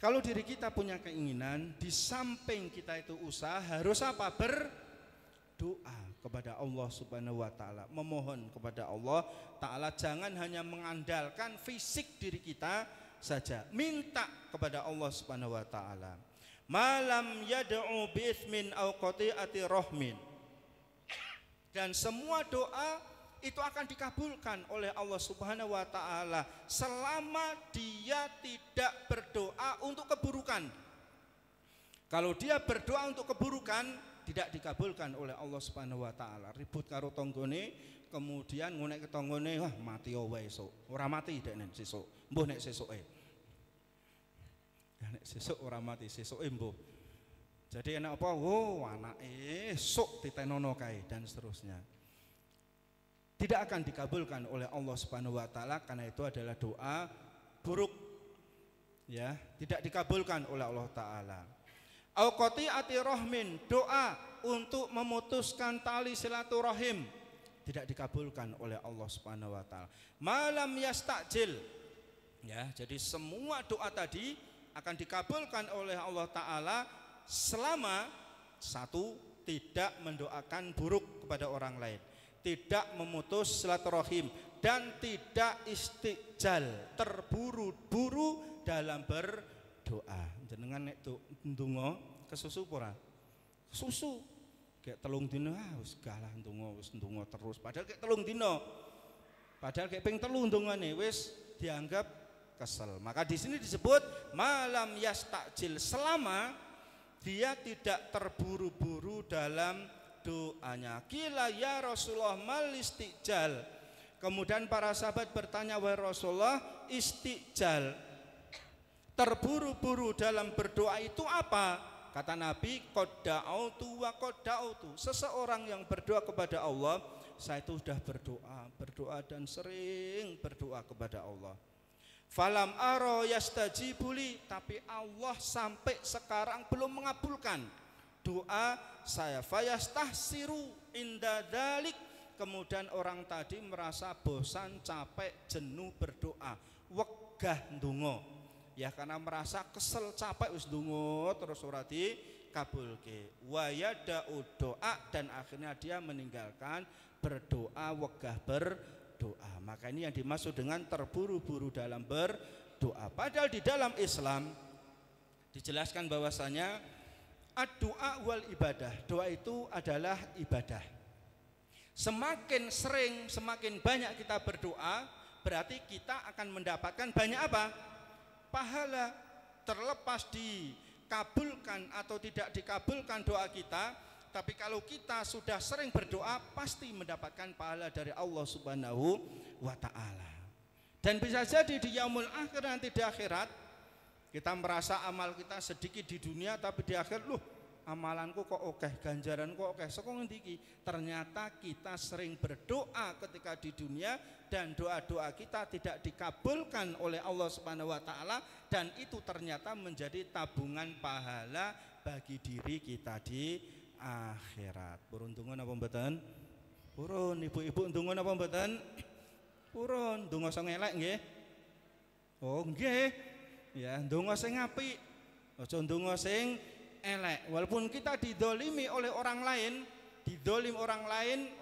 kalau diri kita punya keinginan, di samping kita itu usaha, harus apa? Berdoa kepada Allah Subhanahu Wa Taala, memohon kepada Allah Taala. Jangan hanya mengandalkan fisik diri kita saja, minta kepada Allah Subhanahu wa taala. Malam yad'u bi itsmin aw qati'ati rahmin. Dan semua doa itu akan dikabulkan oleh Allah Subhanahu wa taala selama dia tidak berdoa untuk keburukan. Kalau dia berdoa untuk keburukan, tidak dikabulkan oleh Allah Subhanahu wa taala. Ribut karo tanggane, kemudian ngonek ke tanggane, wah mati wae esuk. Ora mati dek nek sesuk. Mbuh nek sesuke. Ya nek sesuk ora mati, sesuke mbuh. Jadi enak apa? Oh, anake esuk ditenono kae dan seterusnya. Tidak akan dikabulkan oleh Allah Subhanahu wa taala karena itu adalah doa buruk. Ya, tidak dikabulkan oleh Allah taala. Au qati'ati rahmin, doa untuk memutuskan tali silaturahim tidak dikabulkan oleh Allah Subhanahu wa taala. Malam yastajil. Ya, jadi semua doa tadi akan dikabulkan oleh Allah taala selama satu, tidak mendoakan buruk kepada orang lain, tidak memutus silaturahim, dan tidak istiqjal, terburu-buru dalam berdoa. Jenengan nek ndonga kesusu ora? Susu. Kayak telung dino wis galah ndonga, wis ndonga terus. Padahal kayak telung dino. Padahal kayak ping 3 ndongane wis dianggap kesel. Maka di sini disebut malam yastajil, selama dia tidak terburu-buru dalam doanya. Qila ya Rasulullah mal istijal. Kemudian para sahabat bertanya, wahai Rasulullah, istijal, terburu-buru dalam berdoa itu apa? Kata Nabi, qad da'autu wa qad da'autu. Seseorang yang berdoa kepada Allah, saya itu sudah berdoa dan sering berdoa kepada Allah. Falam aro yastajibuli, tapi Allah sampai sekarang belum mengabulkan doa saya. Fayastahsiru inda dzalik, kemudian orang tadi merasa bosan, capek, jenuh berdoa, wegah ndonga. Ya karena merasa kesel, capek wis ndonga terus ora dikabulke. Wa yada'u doa, dan akhirnya dia meninggalkan berdoa, wegah berdoa. Maka ini yang dimaksud dengan terburu-buru dalam berdoa. Padahal di dalam Islam dijelaskan bahwasanya ad-doa wal ibadah, doa itu adalah ibadah. Semakin sering, semakin banyak kita berdoa, berarti kita akan mendapatkan banyak apa? Pahala. Terlepas dikabulkan atau tidak dikabulkan doa kita, tapi kalau kita sudah sering berdoa, pasti mendapatkan pahala dari Allah Subhanahu wa ta'ala. Dan bisa jadi di yaumul akhir, nanti di akhirat kita merasa amal kita sedikit di dunia, tapi di akhirat loh amalanku kok oke, ganjaranku oke. Saka ngendi iki? Ternyata kita sering berdoa ketika di dunia dan doa-doa kita tidak dikabulkan oleh Allah Subhanahu wa taala, dan itu ternyata menjadi tabungan pahala bagi diri kita di akhirat. Purun ndonga napa mboten? Purun. Ibu-ibu ndonga napa mboten? Purun. Ndonga sing elek nggih? Oh nggih. Ya, ndonga sing apik. Aja ndonga sing elek. Walaupun kita didolimi oleh orang lain,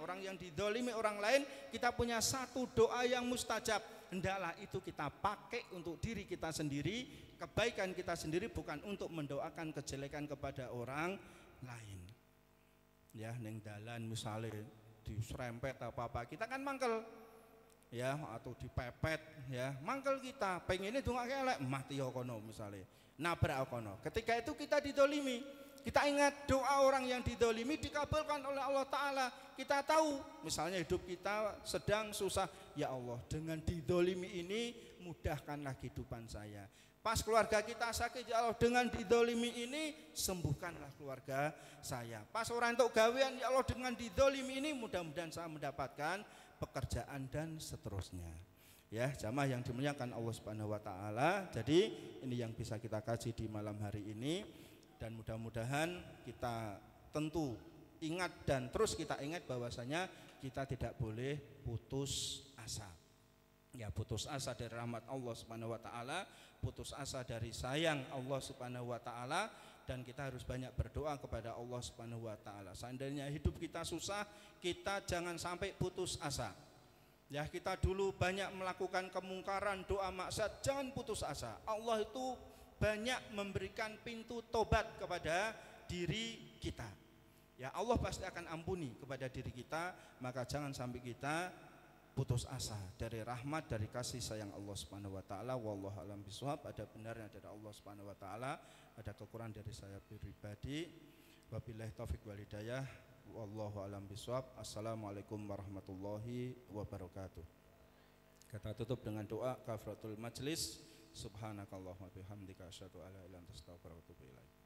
orang yang didolimi orang lain, kita punya satu doa yang mustajab. Hendaklah itu kita pakai untuk diri kita sendiri, kebaikan kita sendiri, bukan untuk mendoakan kejelekan kepada orang lain. Ya, neng dalan misalnya diserempet apa-apa, kita kan mangkel. Ya, atau dipepet, ya, mangkel kita. Pengennya dongake elek, mati kono misalnya. Nabrak kono. Ketika itu kita didolimi, kita ingat doa orang yang didolimi dikabulkan oleh Allah Ta'ala. Kita tahu misalnya hidup kita sedang susah, ya Allah dengan didolimi ini mudahkanlah kehidupan saya. Pas keluarga kita sakit, ya Allah dengan didolimi ini sembuhkanlah keluarga saya. Pas orang untuk gawean, ya Allah dengan didolimi ini mudah-mudahan saya mendapatkan pekerjaan dan seterusnya. Ya, jamaah yang dimuliakan Allah Subhanahu wa taala. Jadi ini yang bisa kita kaji di malam hari ini, dan mudah-mudahan kita tentu ingat dan terus kita ingat bahwasanya kita tidak boleh putus asa. Ya, putus asa dari rahmat Allah Subhanahu wa taala, putus asa dari sayang Allah Subhanahu wa taala, dan kita harus banyak berdoa kepada Allah Subhanahu wa taala. Seandainya hidup kita susah, kita jangan sampai putus asa. Ya, kita dulu banyak melakukan kemungkaran, doa maksiat, jangan putus asa. Allah itu banyak memberikan pintu tobat kepada diri kita. Ya, Allah pasti akan ampuni kepada diri kita, maka jangan sampai kita putus asa dari rahmat, dari kasih sayang Allah Subhanahu wa taala. Wallahu alam bisawab. Ada benarnya dari Allah Subhanahu wa taala, ada kekurangan dari saya pribadi. Wabillahi taufik wal hidayah. Wallahu alam bisawab. Assalamualaikum warahmatullahi wabarakatuh. Kita tutup dengan doa kafaratul majlis. Subhanakallahumma bihamdika asyhadu an la ilaha illa anta astaghfiruka wa atubu ilaik.